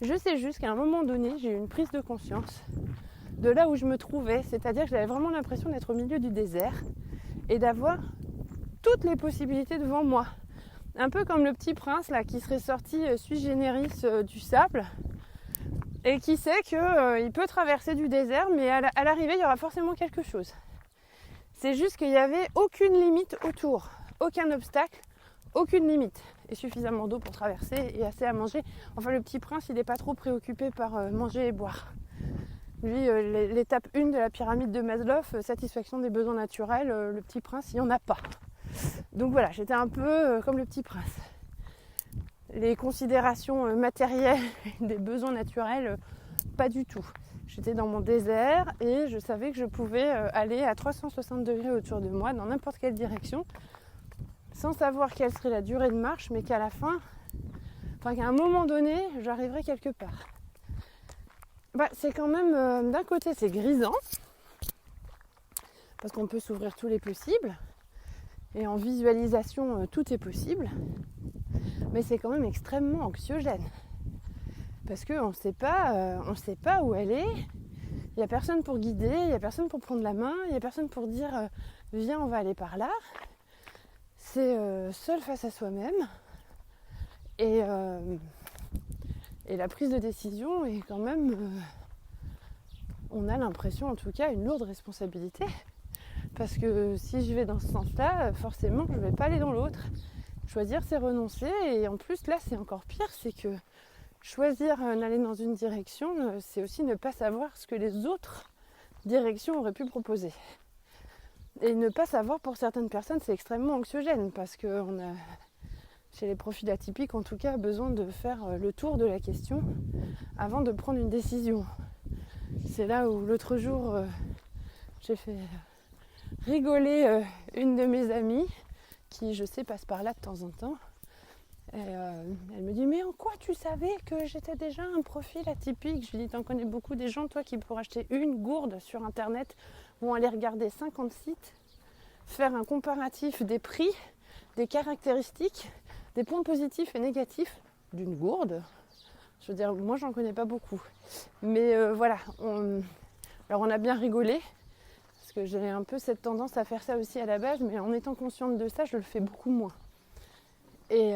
Je sais juste qu'à un moment donné, j'ai eu une prise de conscience de là où je me trouvais. C'est-à-dire que j'avais vraiment l'impression d'être au milieu du désert et d'avoir toutes les possibilités devant moi. Un peu comme le petit prince là, qui serait sorti sui generis du sable et qui sait qu'il peut traverser du désert, mais à l'arrivée, il y aura forcément quelque chose. C'est juste qu'il n'y avait aucune limite autour, aucun obstacle, aucune limite. Et suffisamment d'eau pour traverser et assez à manger. Enfin, le petit prince, il n'est pas trop préoccupé par manger et boire. Lui, l'étape 1 de la pyramide de Maslow, satisfaction des besoins naturels, le petit prince, il n'y en a pas. Donc voilà, j'étais un peu comme le petit prince. Les considérations matérielles des besoins naturels, pas du tout. J'étais dans mon désert et je savais que je pouvais aller à 360 degrés autour de moi, dans n'importe quelle direction, sans savoir quelle serait la durée de marche, mais qu'à la fin, qu'à un moment donné, j'arriverai quelque part. C'est quand même, d'un côté, c'est grisant, parce qu'on peut s'ouvrir tous les possibles. Et en visualisation, tout est possible. Mais c'est quand même extrêmement anxiogène. Parce qu'on ne sait pas où elle est. Il n'y a personne pour guider, il n'y a personne pour prendre la main, il n'y a personne pour dire viens, on va aller par là. C'est seul face à soi-même. Et la prise de décision est quand même, on a l'impression en tout cas, une lourde responsabilité. Parce que si je vais dans ce sens-là, forcément je ne vais pas aller dans l'autre. Choisir, c'est renoncer. Et en plus, là, c'est encore pire, c'est que choisir d'aller dans une direction, c'est aussi ne pas savoir ce que les autres directions auraient pu proposer. Et ne pas savoir pour certaines personnes, c'est extrêmement anxiogène parce qu'on a, chez les profils atypiques en tout cas, besoin de faire le tour de la question avant de prendre une décision. C'est là où l'autre jour, j'ai fait rigoler une de mes amies qui, je sais, passe par là de temps en temps. Et elle me dit « Mais en quoi tu savais que j'étais déjà un profil atypique ?» Je lui dis « T'en connais beaucoup des gens, toi, qui pour acheter une gourde sur Internet vont aller regarder 50 sites, faire un comparatif des prix, des caractéristiques, des points positifs et négatifs d'une gourde. » Je veux dire, moi, j'en connais pas beaucoup. Mais voilà, alors on a bien rigolé, parce que j'ai un peu cette tendance à faire ça aussi à la base, mais en étant consciente de ça, je le fais beaucoup moins. Et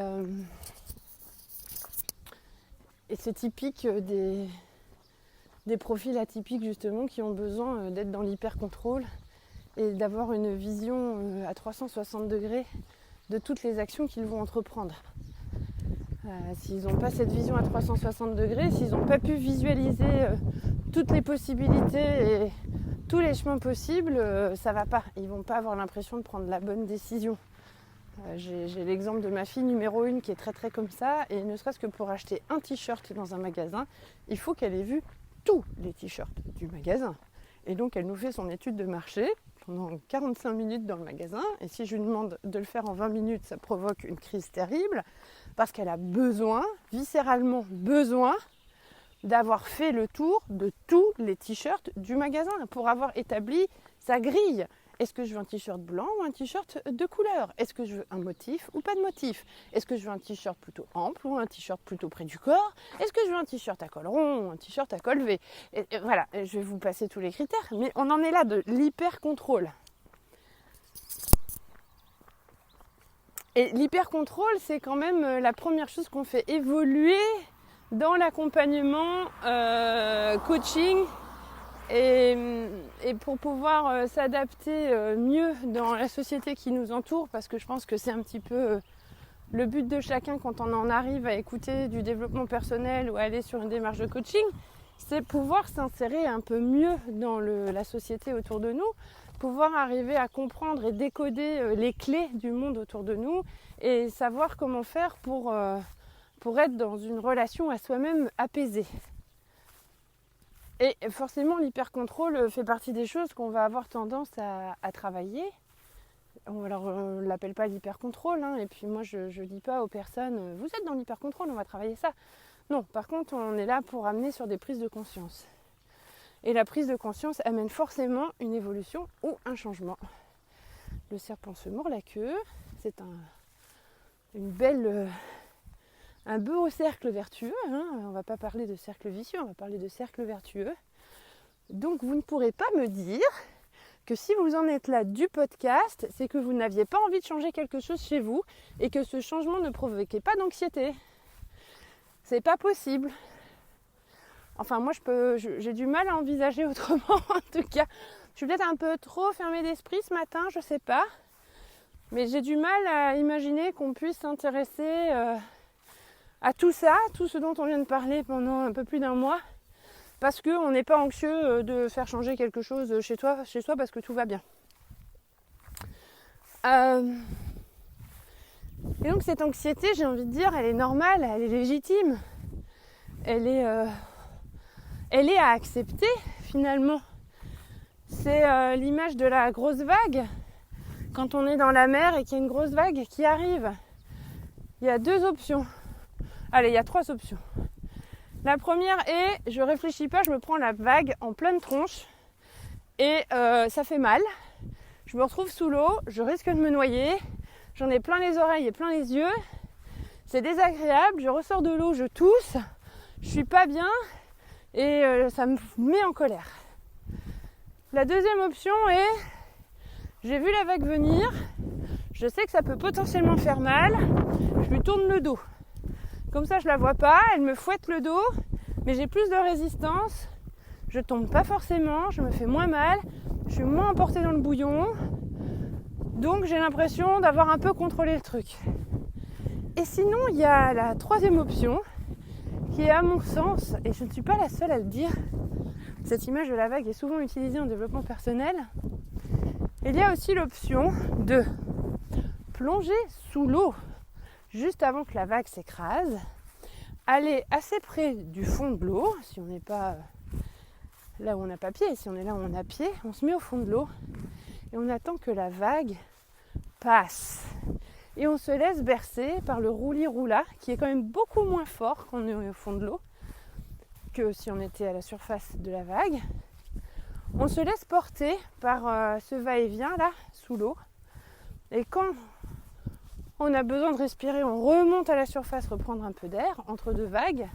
c'est typique des profils atypiques justement qui ont besoin d'être dans l'hyper-contrôle et d'avoir une vision à 360 degrés de toutes les actions qu'ils vont entreprendre. S'ils n'ont pas cette vision à 360 degrés, s'ils n'ont pas pu visualiser toutes les possibilités et tous les chemins possibles, ça va pas. Ils vont pas avoir l'impression de prendre la bonne décision. J'ai l'exemple de ma fille numéro 1 qui est très très comme ça, et ne serait-ce que pour acheter un t-shirt dans un magasin, il faut qu'elle ait vu tous les t-shirts du magasin. Et donc elle nous fait son étude de marché pendant 45 minutes dans le magasin, et si je lui demande de le faire en 20 minutes, ça provoque une crise terrible, parce qu'elle a besoin, viscéralement besoin, d'avoir fait le tour de tous les t-shirts du magasin pour avoir établi sa grille. Est-ce que je veux un t-shirt blanc ou un t-shirt de couleur? Est-ce que je veux un motif ou pas de motif? Est-ce que je veux un t-shirt plutôt ample ou un t-shirt plutôt près du corps? Est-ce que je veux un t-shirt à col rond ou un t-shirt à col V? Et voilà, je vais vous passer tous les critères, mais on en est là de l'hyper-contrôle. Et l'hyper-contrôle, c'est quand même la première chose qu'on fait évoluer dans l'accompagnement coaching. Et pour pouvoir s'adapter mieux dans la société qui nous entoure, parce que je pense que c'est un petit peu le but de chacun quand on en arrive à écouter du développement personnel ou à aller sur une démarche de coaching, c'est pouvoir s'insérer un peu mieux dans la société autour de nous, pouvoir arriver à comprendre et décoder les clés du monde autour de nous et savoir comment faire pour être dans une relation à soi-même apaisée. Et forcément, l'hyper-contrôle fait partie des choses qu'on va avoir tendance à travailler. Alors, on ne l'appelle pas l'hyper-contrôle, hein, et puis moi, je ne dis pas aux personnes « Vous êtes dans l'hyper-contrôle, on va travailler ça ». Non, par contre, on est là pour amener sur des prises de conscience. Et la prise de conscience amène forcément une évolution ou un changement. Le serpent se mord la queue, c'est un beau cercle vertueux, hein. On ne va pas parler de cercle vicieux, on va parler de cercle vertueux. Donc vous ne pourrez pas me dire que si vous en êtes là du podcast, c'est que vous n'aviez pas envie de changer quelque chose chez vous et que ce changement ne provoquait pas d'anxiété. C'est pas possible. Enfin moi j'ai du mal à envisager autrement en tout cas. Je suis peut-être un peu trop fermée d'esprit ce matin, je sais pas. Mais j'ai du mal à imaginer qu'on puisse s'intéresser à tout ça, tout ce dont on vient de parler pendant un peu plus d'un mois, parce qu'on n'est pas anxieux de faire changer quelque chose chez soi parce que tout va bien. Et donc cette anxiété, j'ai envie de dire, elle est normale, elle est légitime, elle est à accepter finalement. C'est l'image de la grosse vague. Quand on est dans la mer et qu'il y a une grosse vague qui arrive, il y a deux options. Allez, il y a trois options. La première est, je réfléchis pas, je me prends la vague en pleine tronche et ça fait mal. je me retrouve sous l'eau, je risque de me noyer, j'en ai plein les oreilles et plein les yeux, c'est désagréable, je ressors de l'eau, je tousse, je suis pas bien et ça me met en colère. La deuxième option est, j'ai vu la vague venir, je sais que ça peut potentiellement faire mal, je lui tourne le dos. Comme ça je la vois pas, elle me fouette le dos, mais j'ai plus de résistance, je tombe pas forcément, je me fais moins mal, je suis moins emportée dans le bouillon, donc j'ai l'impression d'avoir un peu contrôlé le truc. Et sinon il y a la troisième option, qui est à mon sens, et je ne suis pas la seule à le dire, cette image de la vague est souvent utilisée en développement personnel, il y a aussi l'option de plonger sous l'eau juste avant que la vague s'écrase, aller assez près du fond de l'eau, si on n'est pas là où on n'a pas pied, si on est là où on a pied, on se met au fond de l'eau et on attend que la vague passe. Et on se laisse bercer par le roulis-roula qui est quand même beaucoup moins fort quand on est au fond de l'eau que si on était à la surface de la vague. On se laisse porter par ce va-et-vient là, sous l'eau. Et quand on a besoin de respirer, on remonte à la surface, reprendre un peu d'air entre deux vagues.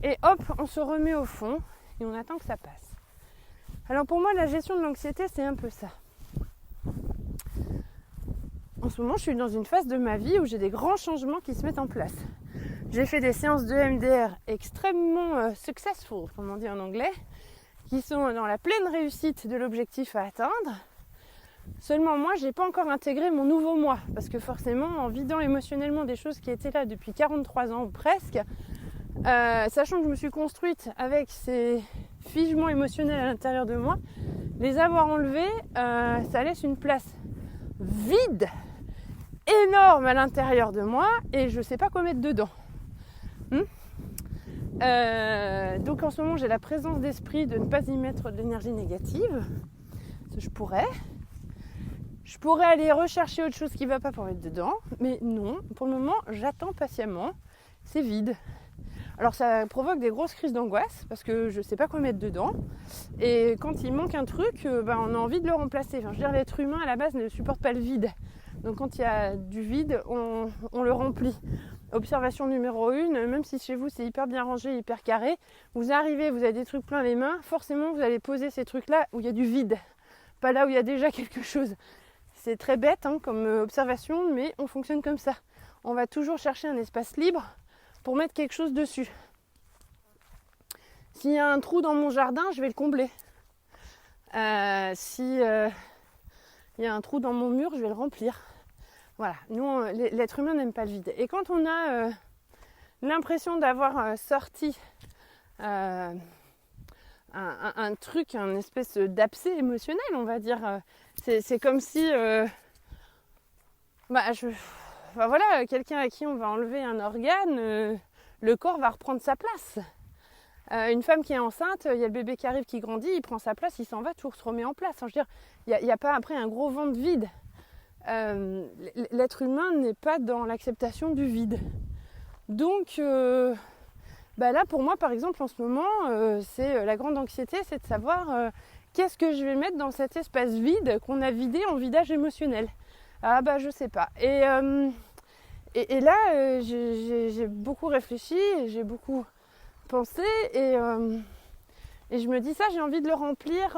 Et hop, on se remet au fond et on attend que ça passe. Alors pour moi, la gestion de l'anxiété, c'est un peu ça. En ce moment, je suis dans une phase de ma vie où j'ai des grands changements qui se mettent en place. J'ai fait des séances de MDR extrêmement successful, comme on dit en anglais, qui sont dans la pleine réussite de l'objectif à atteindre. Seulement moi, j'ai pas encore intégré mon nouveau moi, parce que forcément, en vidant émotionnellement des choses qui étaient là depuis 43 ans ou presque, sachant que je me suis construite avec ces figements émotionnels à l'intérieur de moi, les avoir enlevés, ça laisse une place vide, énorme à l'intérieur de moi, et je sais pas quoi mettre dedans. Donc en ce moment, j'ai la présence d'esprit de ne pas y mettre de l'énergie négative. Je pourrais aller rechercher autre chose qui ne va pas pour mettre dedans, mais non, pour le moment, j'attends patiemment, c'est vide. Alors ça provoque des grosses crises d'angoisse, parce que je ne sais pas quoi mettre dedans, et quand il manque un truc, on a envie de le remplacer. Enfin, je veux dire, l'être humain, à la base, ne supporte pas le vide. Donc quand il y a du vide, on le remplit. Observation numéro 1, même si chez vous c'est hyper bien rangé, hyper carré, vous arrivez, vous avez des trucs plein les mains, forcément vous allez poser ces trucs-là où il y a du vide, pas là où il y a déjà quelque chose. C'est très bête comme observation, mais on fonctionne comme ça. On va toujours chercher un espace libre pour mettre quelque chose dessus. S'il y a un trou dans mon jardin, je vais le combler. Si il y a un trou dans mon mur, je vais le remplir. Voilà, nous, l'être humain n'aime pas le vide. Et quand on a l'impression d'avoir sorti un truc, un espèce d'abcès émotionnel, on va dire, c'est comme si quelqu'un à qui on va enlever un organe, le corps va reprendre sa place. Une femme qui est enceinte, il y a le bébé qui arrive, qui grandit, il prend sa place, il s'en va, tout se remet en place. Enfin, je veux dire, il n'y a pas après un gros vent de vide. L'être humain n'est pas dans l'acceptation du vide. Donc là pour moi par exemple en ce moment c'est la grande anxiété, c'est de savoir qu'est-ce que je vais mettre dans cet espace vide qu'on a vidé en vidage émotionnel. Je sais pas. Et là j'ai beaucoup réfléchi, j'ai beaucoup pensé et je me dis ça, j'ai envie de le remplir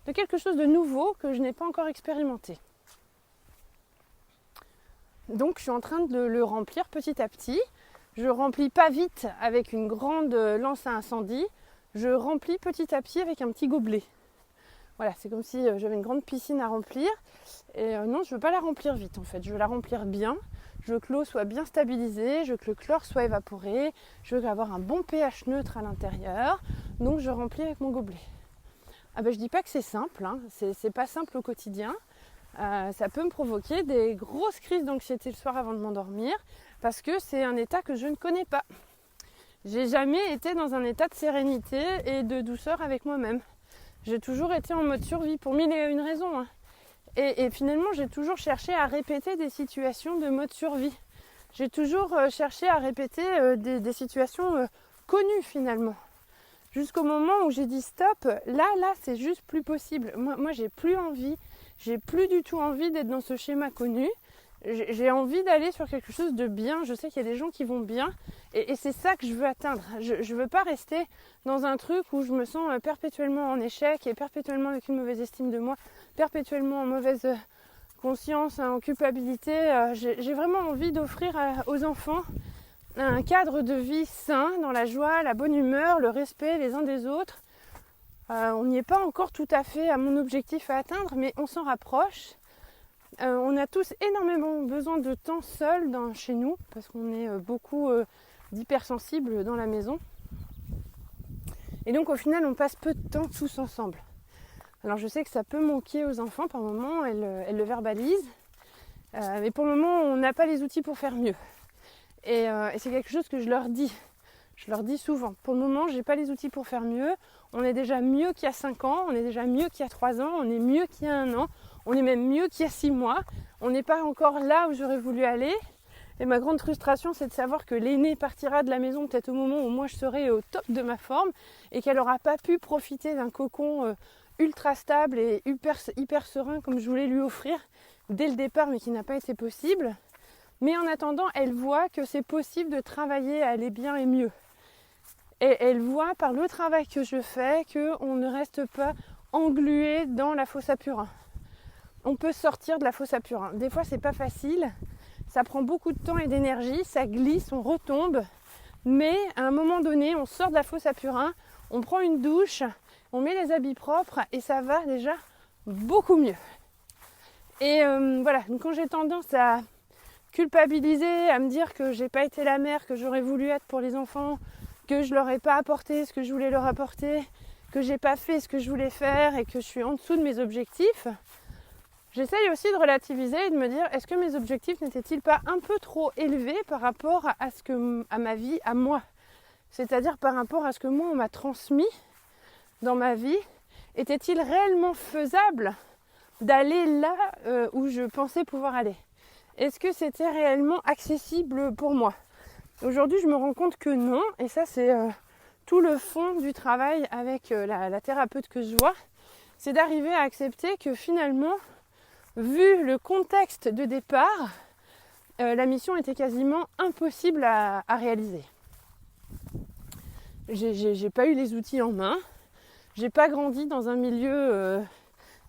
de quelque chose de nouveau que je n'ai pas encore expérimenté. Donc je suis en train de le remplir petit à petit. Je remplis pas vite avec une grande lance à incendie. Je remplis petit à petit avec un petit gobelet. Voilà, c'est comme si j'avais une grande piscine à remplir. Et non, je veux pas la remplir vite en fait. Je veux la remplir bien. Je veux que l'eau soit bien stabilisée. Je veux que le chlore soit évaporé. Je veux avoir un bon pH neutre à l'intérieur. Donc je remplis avec mon gobelet. Je dis pas que c'est simple. C'est pas simple au quotidien. Ça peut me provoquer des grosses crises d'anxiété le soir avant de m'endormir parce que c'est un état que je ne connais pas. J'ai jamais été dans un état de sérénité et de douceur avec moi-même. J'ai toujours été en mode survie pour mille et une raisons. Et finalement, j'ai toujours cherché à répéter des situations de mode survie. J'ai toujours cherché à répéter des situations connues finalement. jusqu'au moment où j'ai dit stop, là, c'est juste plus possible. Moi, j'ai plus du tout envie d'être dans ce schéma connu. J'ai envie d'aller sur quelque chose de bien. Je sais qu'il y a des gens qui vont bien et c'est ça que je veux atteindre. Je veux pas rester dans un truc où je me sens perpétuellement en échec et perpétuellement avec une mauvaise estime de moi, perpétuellement en mauvaise conscience, en culpabilité. J'ai vraiment envie d'offrir aux enfants un cadre de vie sain, dans la joie, la bonne humeur, le respect les uns des autres. On n'y est pas encore tout à fait à mon objectif à atteindre, mais on s'en rapproche. On a tous énormément besoin de temps seul chez nous, parce qu'on est beaucoup d'hypersensibles dans la maison. Et donc au final, on passe peu de temps tous ensemble. Alors je sais que ça peut manquer aux enfants par moments, elles le verbalisent. Mais pour le moment, on n'a pas les outils pour faire mieux. Et c'est quelque chose que je leur dis. Je leur dis souvent. Pour le moment, j'ai pas les outils pour faire mieux. On est déjà mieux qu'il y a 5 ans, on est déjà mieux qu'il y a 3 ans, on est mieux qu'il y a 1 an, on est même mieux qu'il y a 6 mois. On n'est pas encore là où j'aurais voulu aller. Et ma grande frustration, c'est de savoir que l'aînée partira de la maison peut-être au moment où moi je serai au top de ma forme et qu'elle n'aura pas pu profiter d'un cocon ultra stable et hyper serein comme je voulais lui offrir dès le départ, mais qui n'a pas été possible. Mais en attendant, elle voit que c'est possible de travailler à aller bien et mieux. Et elle voit par le travail que je fais qu'on ne reste pas englué dans la fosse à purin. On peut sortir de la fosse à purin. Des fois, c'est pas facile. Ça prend beaucoup de temps et d'énergie. Ça glisse, on retombe. Mais à un moment donné, on sort de la fosse à purin, on prend une douche, on met les habits propres et ça va déjà beaucoup mieux. Et voilà, donc quand j'ai tendance à culpabiliser, à me dire que j'ai pas été la mère que j'aurais voulu être pour les enfants, que je leur ai pas apporté ce que je voulais leur apporter, que j'ai pas fait ce que je voulais faire et que je suis en dessous de mes objectifs, j'essaye aussi de relativiser et de me dire est-ce que mes objectifs n'étaient-ils pas un peu trop élevés par rapport à ma vie, à moi, c'est-à-dire par rapport à ce que moi on m'a transmis dans ma vie, était-il réellement faisable d'aller là où je pensais pouvoir aller? Est-ce que c'était réellement accessible pour moi? Aujourd'hui, je me rends compte que non. Et ça, c'est tout le fond du travail avec la thérapeute que je vois. C'est d'arriver à accepter que finalement, vu le contexte de départ, la mission était quasiment impossible à réaliser. J'ai pas eu les outils en main. J'ai pas grandi dans un milieu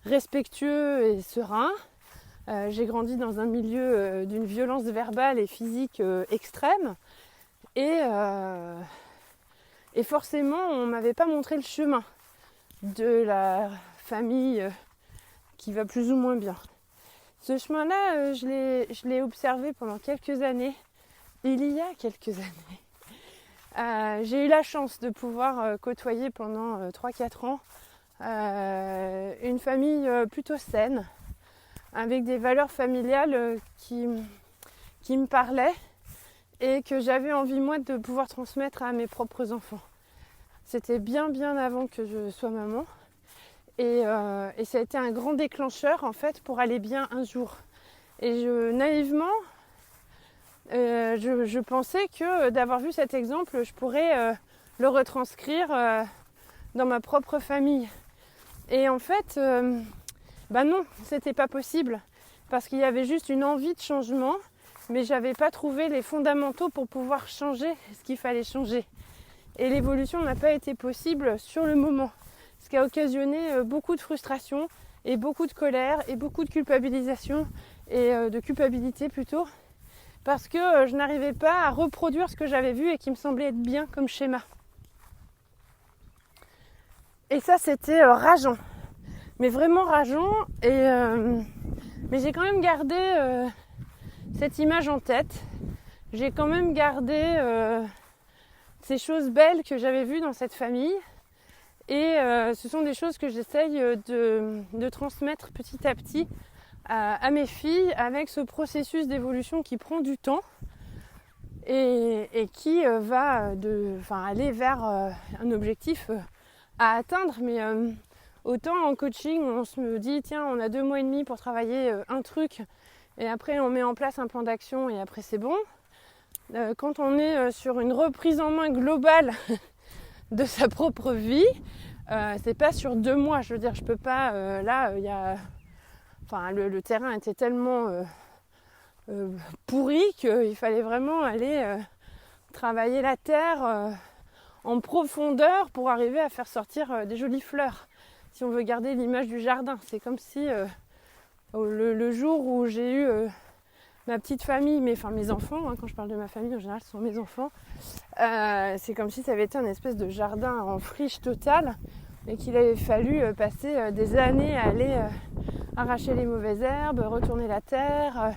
respectueux et serein. J'ai grandi dans un milieu d'une violence verbale et physique extrême. Et forcément, on ne m'avait pas montré le chemin de la famille qui va plus ou moins bien. Ce chemin-là, je l'ai observé pendant quelques années. Il y a quelques années. J'ai eu la chance de pouvoir côtoyer pendant 3-4 ans une famille plutôt saine, avec des valeurs familiales qui me parlaient et que j'avais envie moi de pouvoir transmettre à mes propres enfants. C'était bien avant que je sois maman et ça a été un grand déclencheur en fait pour aller bien un jour. Et naïvement, je pensais que d'avoir vu cet exemple, je pourrais le retranscrire dans ma propre famille. Et en fait, non, c'était pas possible parce qu'il y avait juste une envie de changement, mais j'avais pas trouvé les fondamentaux pour pouvoir changer ce qu'il fallait changer. Et l'évolution n'a pas été possible sur le moment, ce qui a occasionné beaucoup de frustration et beaucoup de colère et beaucoup de culpabilisation et de culpabilité plutôt, parce que je n'arrivais pas à reproduire ce que j'avais vu et qui me semblait être bien comme schéma. Et ça, c'était rageant, mais vraiment rageant. Mais j'ai quand même gardé cette image en tête. J'ai quand même gardé ces choses belles que j'avais vues dans cette famille. Et ce sont des choses que j'essaye de transmettre petit à petit à mes filles avec ce processus d'évolution qui prend du temps et qui va aller vers un objectif à atteindre. Mais autant en coaching, on se dit tiens, on a 2 mois et demi pour travailler un truc et après on met en place un plan d'action et après c'est bon. Quand on est sur une reprise en main globale de sa propre vie. C'est pas sur 2 mois, je veux dire, je peux pas, le terrain était tellement pourri qu'il fallait vraiment aller travailler la terre en profondeur pour arriver à faire sortir des jolies fleurs. Si on veut garder l'image du jardin, c'est comme si le jour où j'ai eu ma petite famille, mes enfants, quand je parle de ma famille en général ce sont mes enfants, c'est comme si ça avait été un espèce de jardin en friche totale et qu'il avait fallu passer des années à aller arracher les mauvaises herbes, retourner la terre,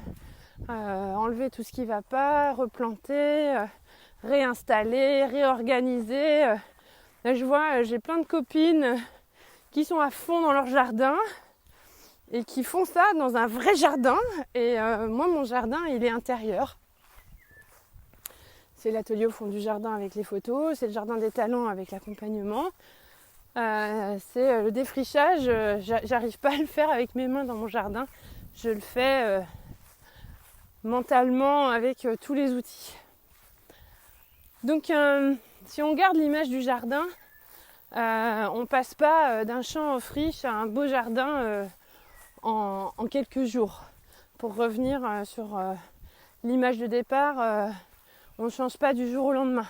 enlever tout ce qui ne va pas, replanter, réinstaller, réorganiser. Là, je vois, j'ai plein de copines qui sont à fond dans leur jardin et qui font ça dans un vrai jardin. Et moi, mon jardin, il est intérieur. C'est l'atelier au fond du jardin avec les photos, c'est le jardin des talents avec l'accompagnement. C'est le défrichage, j'arrive pas à le faire avec mes mains dans mon jardin. Je le fais mentalement avec tous les outils. Donc si on garde l'image du jardin, on passe pas d'un champ en friche à un beau jardin en quelques jours. Pour revenir sur l'image de départ, on ne change pas du jour au lendemain.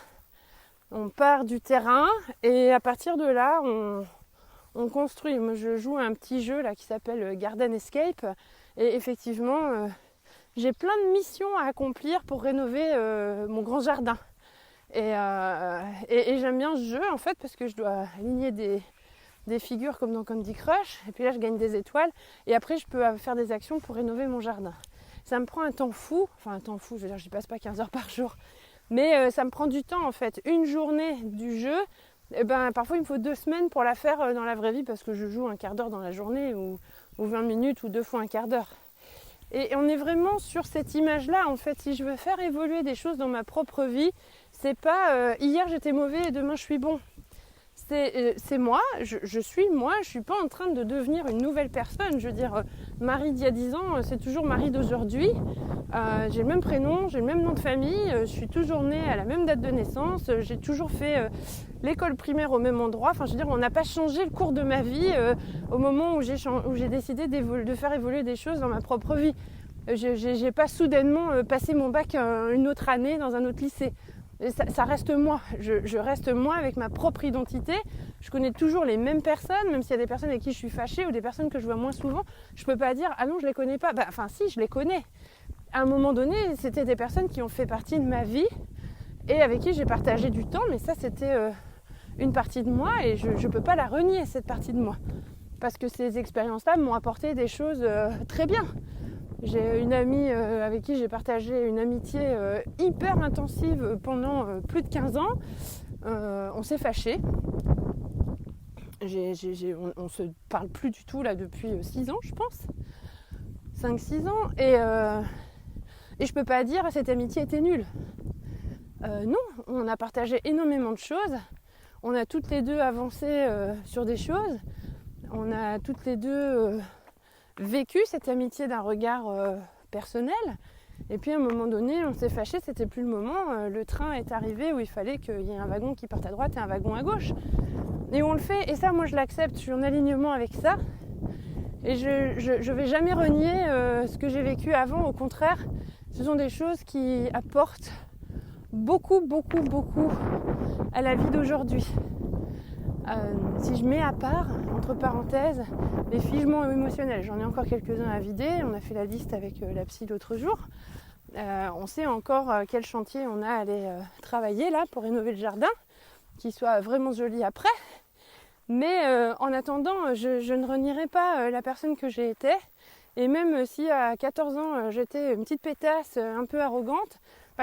On part du terrain et à partir de là, on construit. Moi, je joue à un petit jeu là qui s'appelle Garden Escape et effectivement, j'ai plein de missions à accomplir pour rénover mon grand jardin. Et j'aime bien ce jeu en fait parce que je dois aligner des figures comme dans Candy Crush et puis là je gagne des étoiles et après je peux faire des actions pour rénover mon jardin. Ça me prend un temps fou, je veux dire je n'y passe pas 15 heures par jour, mais ça me prend du temps en fait. Une journée du jeu, parfois il me faut 2 semaines pour la faire dans la vraie vie parce que je joue un quart d'heure dans la journée ou 20 minutes ou 2 fois un quart d'heure. Et on est vraiment sur cette image-là en fait. Si je veux faire évoluer des choses dans ma propre vie, c'est pas hier j'étais mauvais et demain je suis bon. C'est moi, je suis moi, je suis pas en train de devenir une nouvelle personne. Je veux dire, Marie d'il y a 10 ans, c'est toujours Marie d'aujourd'hui. J'ai le même prénom, j'ai le même nom de famille, je suis toujours née à la même date de naissance, j'ai toujours fait l'école primaire au même endroit. Enfin, je veux dire, on n'a pas changé le cours de ma vie au moment où j'ai décidé de faire évoluer des choses dans ma propre vie. J'ai pas soudainement passé mon bac une autre année dans un autre lycée. Ça reste moi, je reste moi avec ma propre identité. Je connais toujours les mêmes personnes, même s'il y a des personnes avec qui je suis fâchée ou des personnes que je vois moins souvent. Je peux pas dire ah non je les connais pas. Si, je les connais. À un moment donné, c'était des personnes qui ont fait partie de ma vie et avec qui j'ai partagé du temps, mais ça c'était une partie de moi et je ne peux pas la renier cette partie de moi parce que ces expériences-là m'ont apporté des choses très bien. J'ai une amie avec qui j'ai partagé une amitié hyper intensive pendant plus de 15 ans. On s'est fâchés. On se parle plus du tout là depuis 6 ans, je pense. 5-6 ans. Et je peux pas dire que cette amitié était nulle. Non, on a partagé énormément de choses. On a toutes les deux avancé sur des choses. On a toutes les deux vécu cette amitié d'un regard personnel. Et puis à un moment donné, on s'est fâchés, c'était plus le moment. Le train est arrivé où il fallait qu'il y ait un wagon qui parte à droite et un wagon à gauche. Et on le fait. Et ça, moi, je l'accepte. Je suis en alignement avec ça. Et je vais jamais renier ce que j'ai vécu avant. Au contraire, ce sont des choses qui apportent beaucoup, beaucoup, beaucoup à la vie d'aujourd'hui. Si je mets à part, entre parenthèses, les figements émotionnels, j'en ai encore quelques-uns à vider, on a fait la liste avec la psy l'autre jour, on sait encore quel chantier on a à aller travailler là pour rénover le jardin, qu'il soit vraiment joli après, mais en attendant, je ne renierai pas la personne que j'ai été, et même si à 14 ans j'étais une petite pétasse un peu arrogante,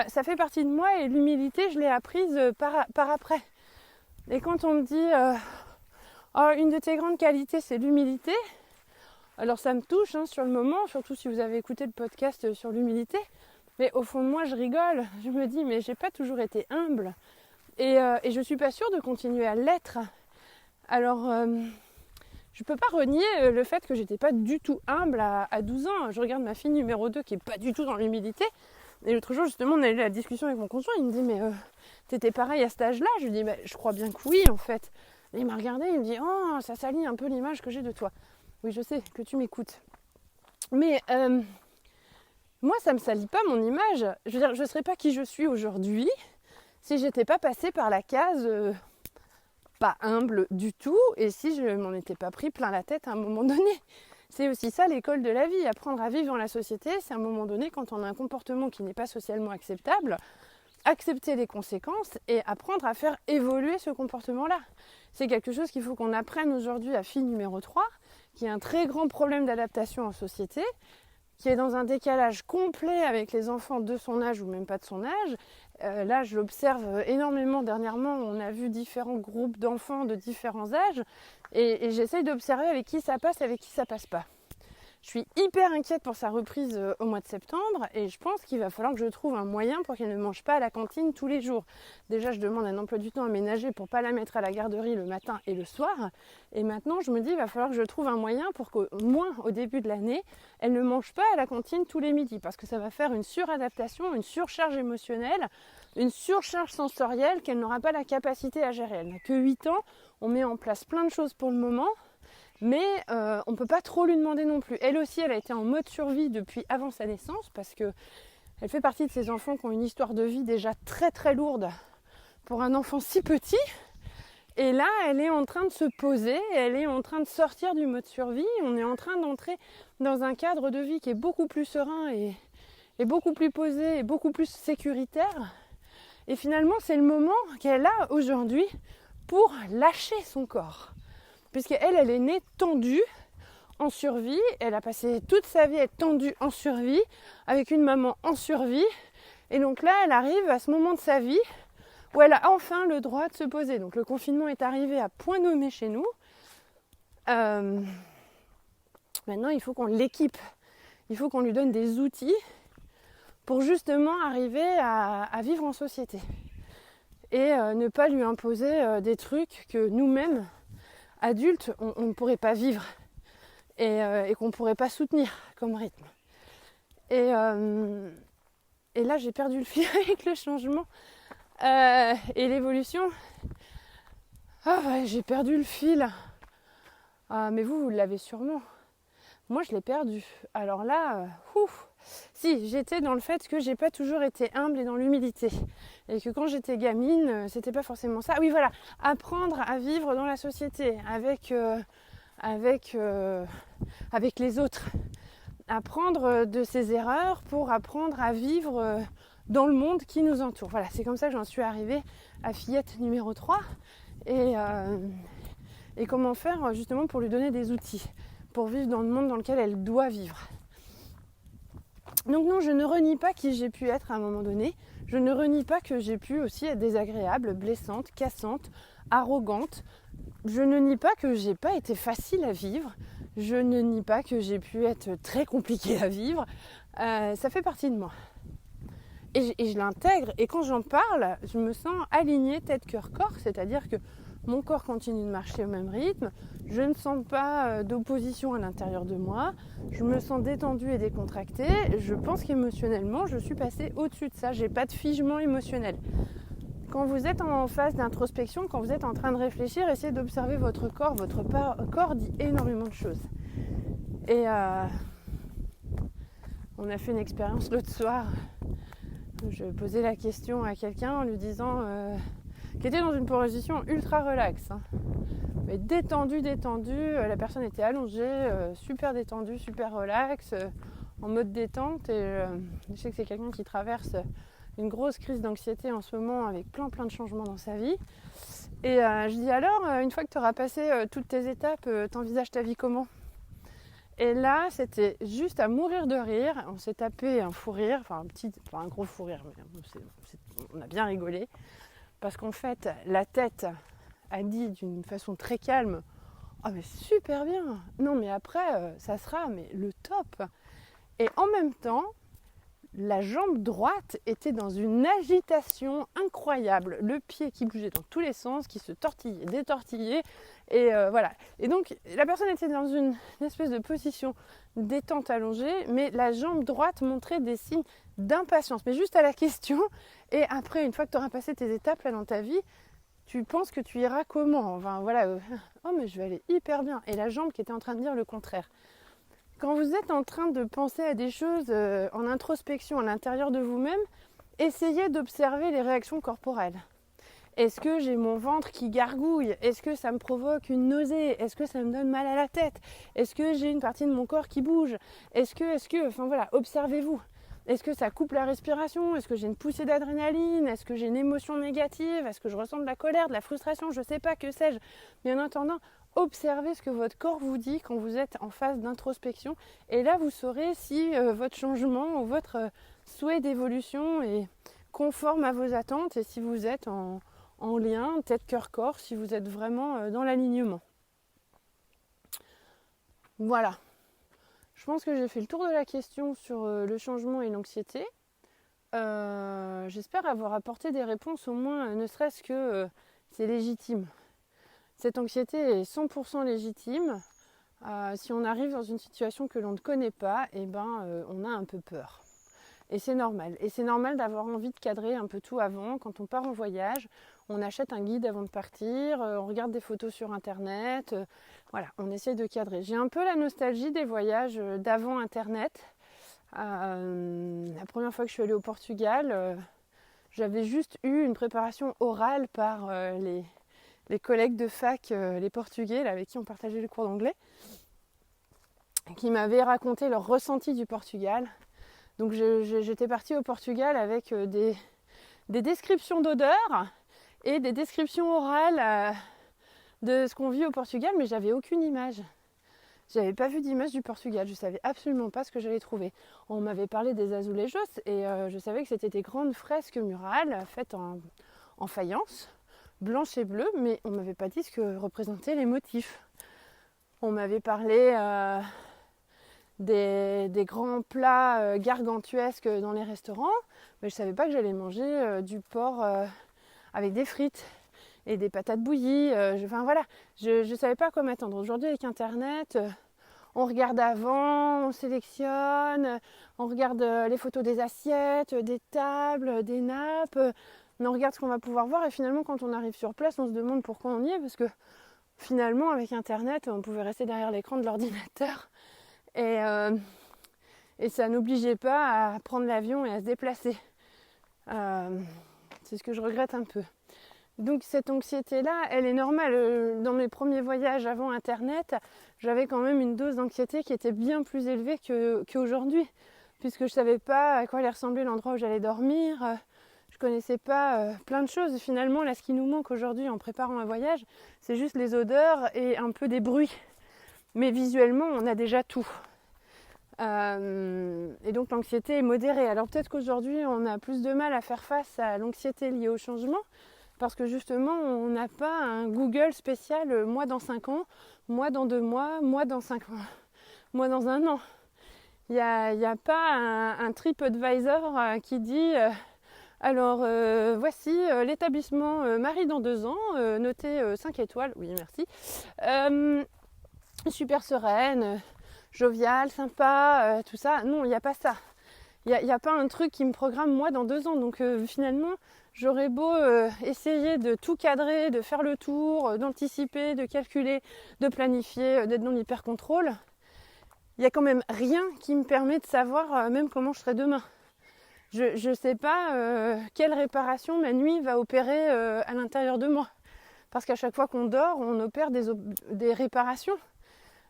ça fait partie de moi et l'humilité je l'ai apprise par après. Et quand on me dit une de tes grandes qualités c'est l'humilité, alors ça me touche sur le moment, surtout si vous avez écouté le podcast sur l'humilité, mais au fond de moi je rigole, je me dis mais j'ai pas toujours été humble et je suis pas sûre de continuer à l'être. Alors je peux pas renier le fait que j'étais pas du tout humble à 12 ans, je regarde ma fille numéro 2 qui est pas du tout dans l'humilité, Et l'autre jour, justement, on a eu la discussion avec mon conjoint. Il me dit, mais t'étais pareil à cet âge-là? Je lui dis, je crois bien que oui, en fait. Et il m'a regardé, il me dit, oh, ça salit un peu l'image que j'ai de toi. Oui, je sais que tu m'écoutes. Mais moi, ça me salit pas mon image. Je veux dire, je ne serais pas qui je suis aujourd'hui si j'étais pas passée par la case pas humble du tout et si je m'en étais pas pris plein la tête à un moment donné. C'est aussi ça l'école de la vie, apprendre à vivre dans la société, c'est à un moment donné quand on a un comportement qui n'est pas socialement acceptable, accepter les conséquences et apprendre à faire évoluer ce comportement-là. C'est quelque chose qu'il faut qu'on apprenne aujourd'hui à fille numéro 3, qui est un très grand problème d'adaptation en société, qui est dans un décalage complet avec les enfants de son âge ou même pas de son âge. Là, je l'observe énormément dernièrement. On a vu différents groupes d'enfants de différents âges et j'essaye d'observer avec qui ça passe et avec qui ça passe pas. Je suis hyper inquiète pour sa reprise au mois de septembre et je pense qu'il va falloir que je trouve un moyen pour qu'elle ne mange pas à la cantine tous les jours. Déjà, je demande un emploi du temps aménagé pour ne pas la mettre à la garderie le matin et le soir. Et maintenant, je me dis qu'il va falloir que je trouve un moyen pour qu'au moins au début de l'année, elle ne mange pas à la cantine tous les midis parce que ça va faire une suradaptation, une surcharge émotionnelle, une surcharge sensorielle qu'elle n'aura pas la capacité à gérer. Elle n'a que 8 ans, on met en place plein de choses pour le moment. Mais on ne peut pas trop lui demander non plus. Elle aussi, elle a été en mode survie depuis avant sa naissance parce qu'elle fait partie de ces enfants qui ont une histoire de vie déjà très très lourde pour un enfant si petit. Et là, elle est en train de se poser, elle est en train de sortir du mode survie. On est en train d'entrer dans un cadre de vie qui est beaucoup plus serein et beaucoup plus posé et beaucoup plus sécuritaire. Et finalement, c'est le moment qu'elle a aujourd'hui pour lâcher son corps. Puisqu'elle est née tendue, en survie. Elle a passé toute sa vie à être tendue en survie, avec une maman en survie. Et donc là, elle arrive à ce moment de sa vie où elle a enfin le droit de se poser. Donc le confinement est arrivé à point nommé chez nous. Maintenant, il faut qu'on l'équipe. Il faut qu'on lui donne des outils pour justement arriver à vivre en société. Et ne pas lui imposer des trucs que nous-mêmes, adultes, on ne pourrait pas vivre et qu'on ne pourrait pas soutenir comme rythme. Et là, j'ai perdu le fil avec le changement et l'évolution. Ah ouais, j'ai perdu le fil. Ah, mais vous l'avez sûrement. Moi, je l'ai perdu. Alors là, si, j'étais dans le fait que j'ai pas toujours été humble et dans l'humilité. Et que quand j'étais gamine, c'était pas forcément ça. Oui, voilà, apprendre à vivre dans la société, avec les autres. Apprendre de ses erreurs pour apprendre à vivre dans le monde qui nous entoure. Voilà, c'est comme ça que j'en suis arrivée à fillette numéro 3. Et comment faire justement pour lui donner des outils, pour vivre dans le monde dans lequel elle doit vivre. Donc non, je ne renie pas qui j'ai pu être à un moment donné. Je ne renie pas que j'ai pu aussi être désagréable, blessante, cassante, arrogante. Je ne nie pas que j'ai pas été facile à vivre. Je ne nie pas que j'ai pu être très compliquée à vivre. Ça fait partie de moi. Et je l'intègre. Et quand j'en parle, je me sens alignée tête, cœur, corps. C'est-à-dire que mon corps continue de marcher au même rythme. Je ne sens pas d'opposition à l'intérieur de moi. Je me sens détendue et décontractée. Je pense qu'émotionnellement, je suis passée au-dessus de ça. Je n'ai pas de figement émotionnel. Quand vous êtes en phase d'introspection, quand vous êtes en train de réfléchir, essayez d'observer votre corps. Votre corps dit énormément de choses. Et on a fait une expérience l'autre soir. Je posais la question à quelqu'un en lui disant... qui était dans une position ultra relaxe, mais détendue, la personne était allongée, super détendue, super relaxe, en mode détente, et je sais que c'est quelqu'un qui traverse une grosse crise d'anxiété en ce moment avec plein de changements dans sa vie, et je dis alors, une fois que tu auras passé toutes tes étapes, t'envisages ta vie comment ? Et là, c'était juste à mourir de rire, on s'est tapé un fou rire, enfin un gros fou rire, mais on a bien rigolé. Parce qu'en fait, la tête a dit d'une façon très calme « Ah mais super bien, non mais après, ça sera mais le top !» Et en même temps, la jambe droite était dans une agitation incroyable. Le pied qui bougeait dans tous les sens, qui se tortillait, détortillait. Et voilà. Et donc la personne était dans une espèce de position détente allongée, mais la jambe droite montrait des signes d'impatience. Mais juste à la question, et après, une fois que tu auras passé tes étapes là dans ta vie, tu penses que tu iras comment? Enfin voilà, oh mais je vais aller hyper bien. Et la jambe qui était en train de dire le contraire. Quand vous êtes en train de penser à des choses en introspection à l'intérieur de vous-même, essayez d'observer les réactions corporelles. Est-ce que j'ai mon ventre qui gargouille? Est-ce que ça me provoque une nausée? Est-ce que ça me donne mal à la tête? Est-ce que j'ai une partie de mon corps qui bouge? Enfin voilà, observez-vous. Est-ce que ça coupe la respiration? Est-ce que j'ai une poussée d'adrénaline? Est-ce que j'ai une émotion négative? Est-ce que je ressens de la colère, de la frustration? Je ne sais pas, que sais-je. Mais en attendant, observez ce que votre corps vous dit quand vous êtes en phase d'introspection. Et là, vous saurez si votre changement ou votre souhait d'évolution est conforme à vos attentes et si vous êtes en lien, tête, cœur, corps, si vous êtes vraiment dans l'alignement. Voilà. Je pense que j'ai fait le tour de la question sur le changement et l'anxiété. J'espère avoir apporté des réponses, au moins, ne serait-ce que c'est légitime. Cette anxiété est 100% légitime. Si on arrive dans une situation que l'on ne connaît pas, on a un peu peur. Et c'est normal. Et c'est normal d'avoir envie de cadrer un peu tout avant. Quand on part en voyage, on achète un guide avant de partir, on regarde des photos sur Internet. Voilà, on essaye de cadrer. J'ai un peu la nostalgie des voyages d'avant Internet. La première fois que je suis allée au Portugal, j'avais juste eu une préparation orale par les collègues de fac, les Portugais, là, avec qui on partageait les cours d'anglais, qui m'avaient raconté leur ressenti du Portugal. Donc j'étais partie au Portugal avec des descriptions d'odeurs et des descriptions orales de ce qu'on vit au Portugal, mais j'avais aucune image. J'avais pas vu d'image du Portugal, je savais absolument pas ce que j'allais trouver. On m'avait parlé des azulejos et je savais que c'était des grandes fresques murales faites en faïence, blanche et bleue, mais on m'avait pas dit ce que représentaient les motifs. On m'avait parlé des grands plats gargantuesques dans les restaurants, mais je savais pas que j'allais manger du porc avec des frites et des patates bouillies. Je savais pas à quoi m'attendre. Aujourd'hui, avec Internet, on regarde avant, on sélectionne, on regarde les photos des assiettes, des tables, des nappes, on regarde ce qu'on va pouvoir voir et finalement, quand on arrive sur place, on se demande pourquoi on y est, parce que finalement, avec Internet, on pouvait rester derrière l'écran de l'ordinateur et ça n'obligeait pas à prendre l'avion et à se déplacer. C'est ce que je regrette un peu. Donc cette anxiété-là, elle est normale. Dans mes premiers voyages avant Internet, j'avais quand même une dose d'anxiété qui était bien plus élevée qu'aujourd'hui, puisque je ne savais pas à quoi allait ressembler l'endroit où j'allais dormir. Je ne connaissais pas plein de choses. Et finalement, là, ce qui nous manque aujourd'hui en préparant un voyage, c'est juste les odeurs et un peu des bruits. Mais visuellement, on a déjà tout. Et donc l'anxiété est modérée. Alors peut-être qu'aujourd'hui, on a plus de mal à faire face à l'anxiété liée au changement, parce que justement, on n'a pas un Google spécial moi dans 5 ans, moi dans 2 mois, moi dans 5 ans, moi dans 1 an. Il n'y a pas un TripAdvisor qui dit voici l'établissement Marie dans 2 ans, noté 5 étoiles, oui merci, super sereine, joviale, sympa, tout ça. Non, il n'y a pas ça. Il n'y a pas un truc qui me programme moi dans 2 ans. Donc finalement, j'aurais beau essayer de tout cadrer, de faire le tour, d'anticiper, de calculer, de planifier, d'être dans l'hyper-contrôle. Il n'y a quand même rien qui me permet de savoir même comment je serai demain. Je ne sais pas quelle réparation ma nuit va opérer à l'intérieur de moi. Parce qu'à chaque fois qu'on dort, on opère des réparations.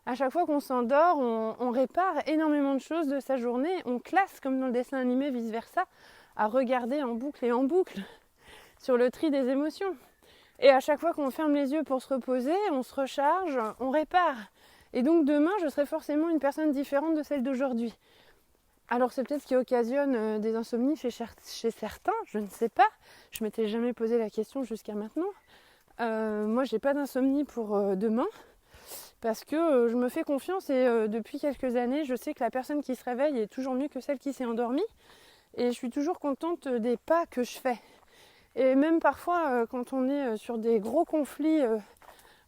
À chaque fois qu'on s'endort, on répare énormément de choses de sa journée. On classe, comme dans le dessin animé vice-versa, à regarder en boucle et en boucle sur le tri des émotions. Et à chaque fois qu'on ferme les yeux pour se reposer, on se recharge, on répare. Et donc demain, je serai forcément une personne différente de celle d'aujourd'hui. Alors c'est peut-être ce qui occasionne des insomnies chez certains, je ne sais pas. Je ne m'étais jamais posé la question jusqu'à maintenant. Moi, j'ai pas d'insomnie pour demain. Parce que je me fais confiance et depuis quelques années, je sais que la personne qui se réveille est toujours mieux que celle qui s'est endormie. Et je suis toujours contente des pas que je fais. Et même parfois, quand on est sur des gros conflits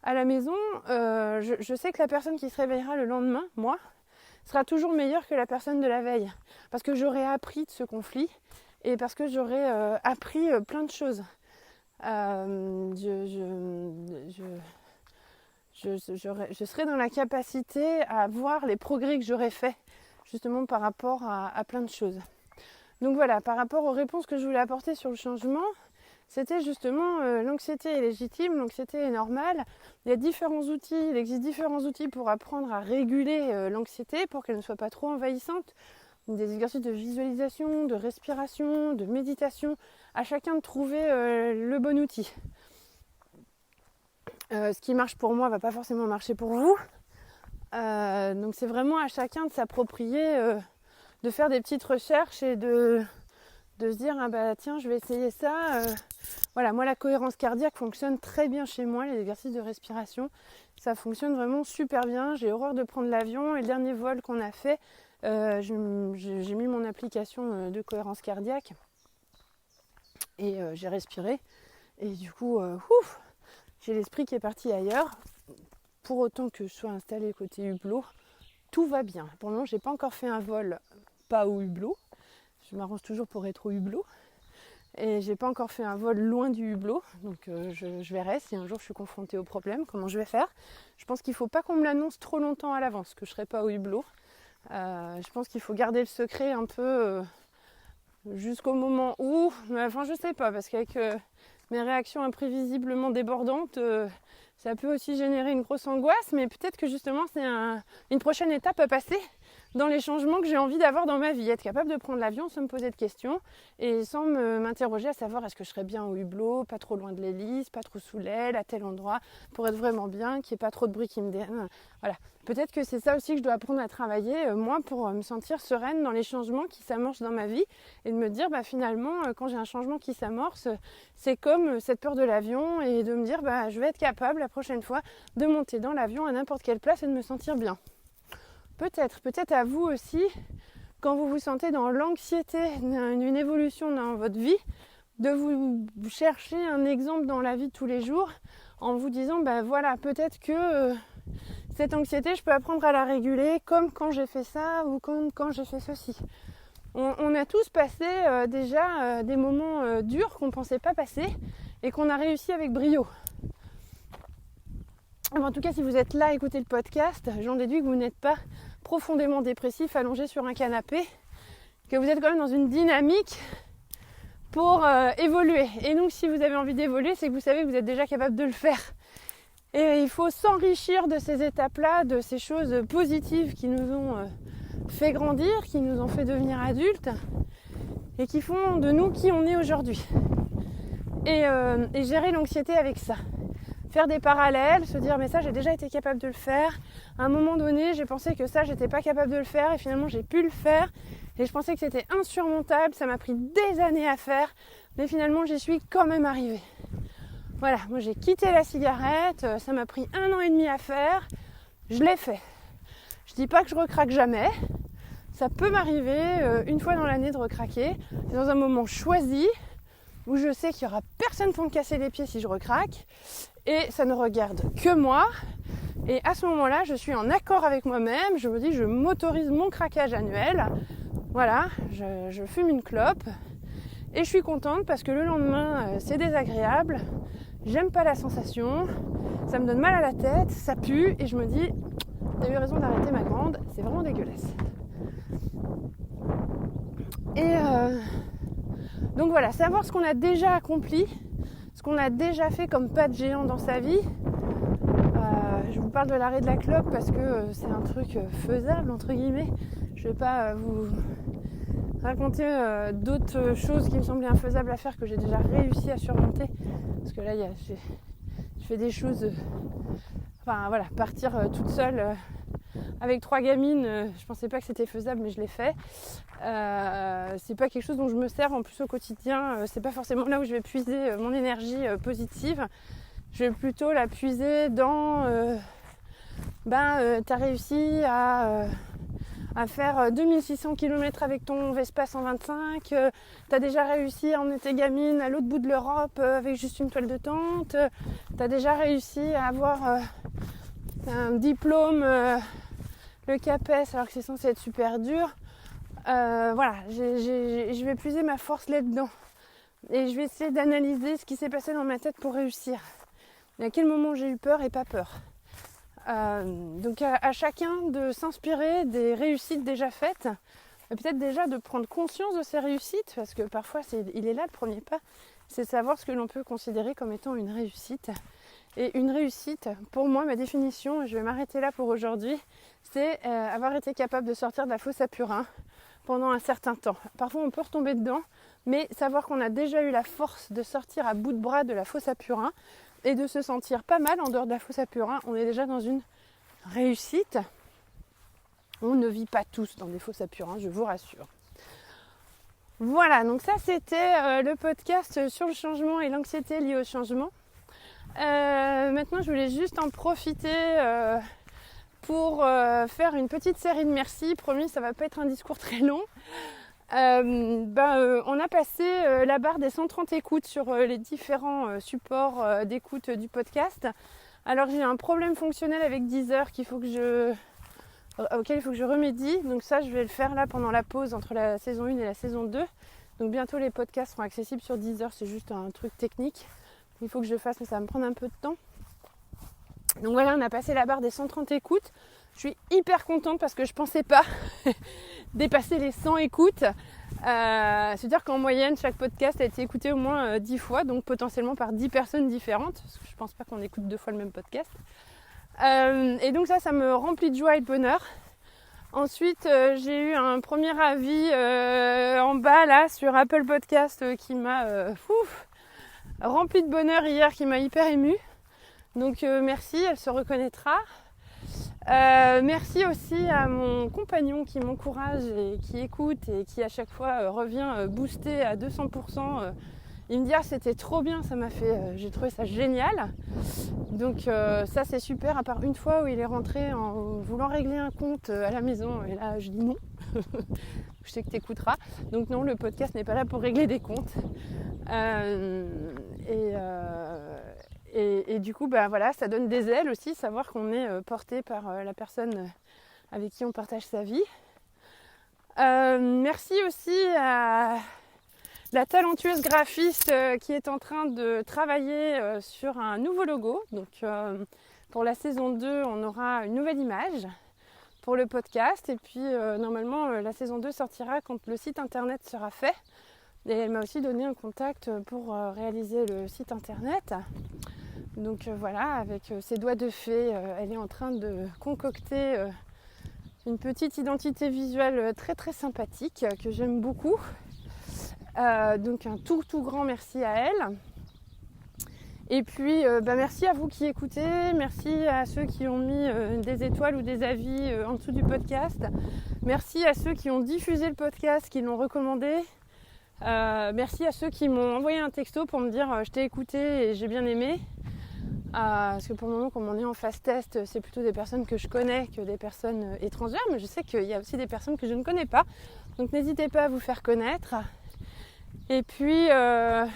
à la maison, je sais que la personne qui se réveillera le lendemain, moi, sera toujours meilleure que la personne de la veille. Parce que j'aurai appris de ce conflit et parce que j'aurai appris plein de choses. Je serai dans la capacité à voir les progrès que j'aurais faits justement par rapport à plein de choses. Donc voilà, par rapport aux réponses que je voulais apporter sur le changement, c'était justement l'anxiété est légitime, l'anxiété est normale. Il y a différents outils, il existe différents outils pour apprendre à réguler l'anxiété pour qu'elle ne soit pas trop envahissante. Des exercices de visualisation, de respiration, de méditation, à chacun de trouver le bon outil. Ce qui marche pour moi ne va pas forcément marcher pour vous. Donc c'est vraiment à chacun de s'approprier, de faire des petites recherches et de se dire ah bah tiens je vais essayer ça. Voilà, moi la cohérence cardiaque fonctionne très bien chez moi, les exercices de respiration, ça fonctionne vraiment super bien. J'ai horreur de prendre l'avion et le dernier vol qu'on a fait, j'ai mis mon application de cohérence cardiaque et j'ai respiré et du coup j'ai l'esprit qui est parti ailleurs. Pour autant que je sois installée côté hublot, tout va bien. Pour le moment, j'ai pas encore fait un vol pas au hublot. Je m'arrange toujours pour être au hublot. Et j'ai pas encore fait un vol loin du hublot. Donc je verrai si un jour je suis confrontée au problème, comment je vais faire. Je pense qu'il faut pas qu'on me l'annonce trop longtemps à l'avance, que je serai pas au hublot. Je pense qu'il faut garder le secret un peu jusqu'au moment où... Enfin, je sais pas, parce qu'avec mes réactions imprévisiblement débordantes... ça peut aussi générer une grosse angoisse, mais peut-être que justement c'est une prochaine étape à passer dans les changements que j'ai envie d'avoir dans ma vie. Être capable de prendre l'avion sans me poser de questions et sans m'interroger à savoir est-ce que je serais bien au hublot, pas trop loin de l'hélice, pas trop sous l'aile, à tel endroit, pour être vraiment bien, qu'il n'y ait pas trop de bruit qui me dérange. Voilà. Peut-être que c'est ça aussi que je dois apprendre à travailler, moi, pour me sentir sereine dans les changements qui s'amorcent dans ma vie et de me dire, finalement, quand j'ai un changement qui s'amorce, c'est comme cette peur de l'avion et de me dire, je vais être capable la prochaine fois de monter dans l'avion à n'importe quelle place et de me sentir bien. Peut-être à vous aussi, quand vous vous sentez dans l'anxiété d'une évolution dans votre vie, de vous chercher un exemple dans la vie de tous les jours en vous disant, voilà, peut-être que... cette anxiété, je peux apprendre à la réguler comme quand j'ai fait ça ou quand j'ai fait ceci. On a tous passé déjà des moments durs qu'on ne pensait pas passer et qu'on a réussi avec brio. En tout cas, si vous êtes là à écouter le podcast, j'en déduis que vous n'êtes pas profondément dépressif, allongé sur un canapé, que vous êtes quand même dans une dynamique pour évoluer. Et donc, si vous avez envie d'évoluer, c'est que vous savez que vous êtes déjà capable de le faire. Et il faut s'enrichir de ces étapes-là, de ces choses positives qui nous ont fait grandir, qui nous ont fait devenir adultes et qui font de nous qui on est aujourd'hui. Et gérer l'anxiété avec ça. Faire des parallèles, se dire mais ça j'ai déjà été capable de le faire. À un moment donné, j'ai pensé que ça j'étais pas capable de le faire et finalement j'ai pu le faire. Et je pensais que c'était insurmontable, ça m'a pris des années à faire, mais finalement j'y suis quand même arrivée. Voilà, moi j'ai quitté la cigarette, ça m'a pris 1 an et demi à faire, je l'ai fait. Je dis pas que je recraque jamais, ça peut m'arriver une fois dans l'année de recraquer, dans un moment choisi, où je sais qu'il n'y aura personne pour me casser les pieds si je recraque, et ça ne regarde que moi, et à ce moment-là, je suis en accord avec moi-même, je me dis je m'autorise mon craquage annuel, voilà, je fume une clope, et je suis contente parce que le lendemain, c'est désagréable, j'aime pas la sensation, ça me donne mal à la tête, ça pue, et je me dis, t'as eu raison d'arrêter ma grande, c'est vraiment dégueulasse. Et donc voilà, savoir ce qu'on a déjà accompli, ce qu'on a déjà fait comme pas de géant dans sa vie. Je vous parle de l'arrêt de la clope parce que c'est un truc faisable, entre guillemets. Je vais pas vous raconter d'autres choses qui me semblaient infaisables à faire que j'ai déjà réussi à surmonter. Parce que là, je fais des choses... partir toute seule avec 3 gamines, je pensais pas que c'était faisable, mais je l'ai fait. C'est pas quelque chose dont je me sers en plus au quotidien. C'est pas forcément là où je vais puiser mon énergie positive. Je vais plutôt la puiser dans... t'as réussi à à faire 2600 km avec ton Vespa 125, tu as déjà réussi à emmener tes gamines à l'autre bout de l'Europe avec juste une toile de tente, tu as déjà réussi à avoir un diplôme, le CAPES, alors que c'est censé être super dur. Voilà, je vais puiser ma force là-dedans. Et je vais essayer d'analyser ce qui s'est passé dans ma tête pour réussir. Et à quel moment j'ai eu peur et pas peur. Donc à chacun de s'inspirer des réussites déjà faites. Et peut-être déjà de prendre conscience de ces réussites, parce que parfois il est là le premier pas. C'est savoir ce que l'on peut considérer comme étant une réussite. Et une réussite, pour moi, ma définition, et je vais m'arrêter là pour aujourd'hui, c'est avoir été capable de sortir de la fosse à purin pendant un certain temps. Parfois on peut retomber dedans, mais savoir qu'on a déjà eu la force de sortir à bout de bras de la fosse à purin et de se sentir pas mal en dehors de la fosse à purin, on est déjà dans une réussite. On ne vit pas tous dans des fosses à purin, je vous rassure. Voilà, donc ça c'était le podcast sur le changement et l'anxiété liée au changement. Maintenant je voulais juste en profiter pour faire une petite série de merci. Promis, ça va pas être un discours très long. On a passé la barre des 130 écoutes sur les différents supports d'écoute du podcast. Alors j'ai un problème fonctionnel avec Deezer auquel il faut que je remédie. Donc ça, je vais le faire là pendant la pause entre la saison 1 et la saison 2. Donc bientôt les podcasts seront accessibles sur Deezer, c'est juste un truc technique. Il faut que je fasse, mais ça va me prendre un peu de temps. Donc voilà, on a passé la barre des 130 écoutes. Je suis hyper contente parce que je pensais pas dépasser les 100 écoutes. C'est-à-dire qu'en moyenne, chaque podcast a été écouté au moins 10 fois, donc potentiellement par 10 personnes différentes. Parce que je pense pas qu'on écoute 2 fois le même podcast. Et donc ça me remplit de joie et de bonheur. Ensuite, j'ai eu un premier avis en bas là sur Apple Podcast qui m'a rempli de bonheur hier, qui m'a hyper émue. Donc merci, elle se reconnaîtra. Merci aussi à mon compagnon qui m'encourage et qui écoute et qui à chaque fois revient boosté à 200%. Il me dit c'était trop bien, j'ai trouvé ça génial. Donc ça c'est super, à part une fois où il est rentré en voulant régler un compte à la maison et là je dis non. Je sais que tu écouteras. Donc non, le podcast n'est pas là pour régler des comptes. Et du coup, voilà, ça donne des ailes aussi, savoir qu'on est porté par la personne avec qui on partage sa vie. Merci aussi à la talentueuse graphiste qui est en train de travailler sur un nouveau logo. Donc pour la saison 2, on aura une nouvelle image pour le podcast. Et puis normalement, la saison 2 sortira quand le site internet sera fait. Et elle m'a aussi donné un contact pour réaliser le site internet. Donc voilà, avec ses doigts de fée, elle est en train de concocter une petite identité visuelle très très sympathique que j'aime beaucoup. Donc un tout grand merci à elle. Et puis merci à vous qui écoutez, merci à ceux qui ont mis des étoiles ou des avis en dessous du podcast. Merci à ceux qui ont diffusé le podcast, qui l'ont recommandé. Merci à ceux qui m'ont envoyé un texto pour me dire je t'ai écouté et j'ai bien aimé. Parce que pour le moment, comme on est en phase test, c'est plutôt des personnes que je connais que des personnes étrangères, mais je sais qu'il y a aussi des personnes que je ne connais pas. Donc n'hésitez pas à vous faire connaître. Et puis bel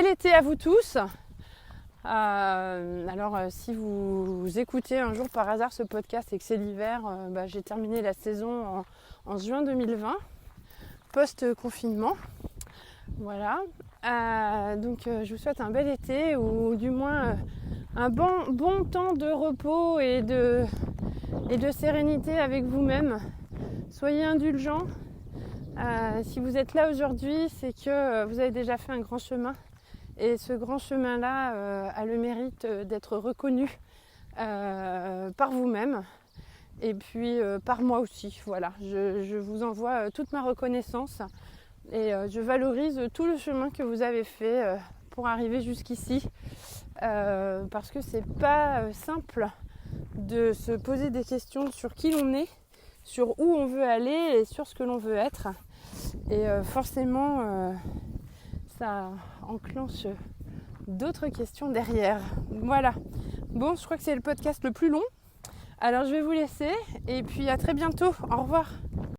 été à vous tous. Alors si vous écoutez un jour par hasard ce podcast et que c'est l'hiver, j'ai terminé la saison en juin 2020, post-confinement. Voilà. Donc je vous souhaite un bel été ou du moins un bon temps de repos et de sérénité avec vous-même. Soyez indulgents. Si vous êtes là aujourd'hui, c'est que vous avez déjà fait un grand chemin. Et ce grand chemin-là a le mérite d'être reconnu par vous-même et puis par moi aussi. Voilà, je vous envoie toute ma reconnaissance. Et je valorise tout le chemin que vous avez fait pour arriver jusqu'ici parce que c'est pas simple de se poser des questions sur qui l'on est, sur où on veut aller et sur ce que l'on veut être. Et forcément, ça enclenche d'autres questions derrière. Voilà. Bon, je crois que c'est le podcast le plus long. Alors je vais vous laisser et puis à très bientôt. Au revoir.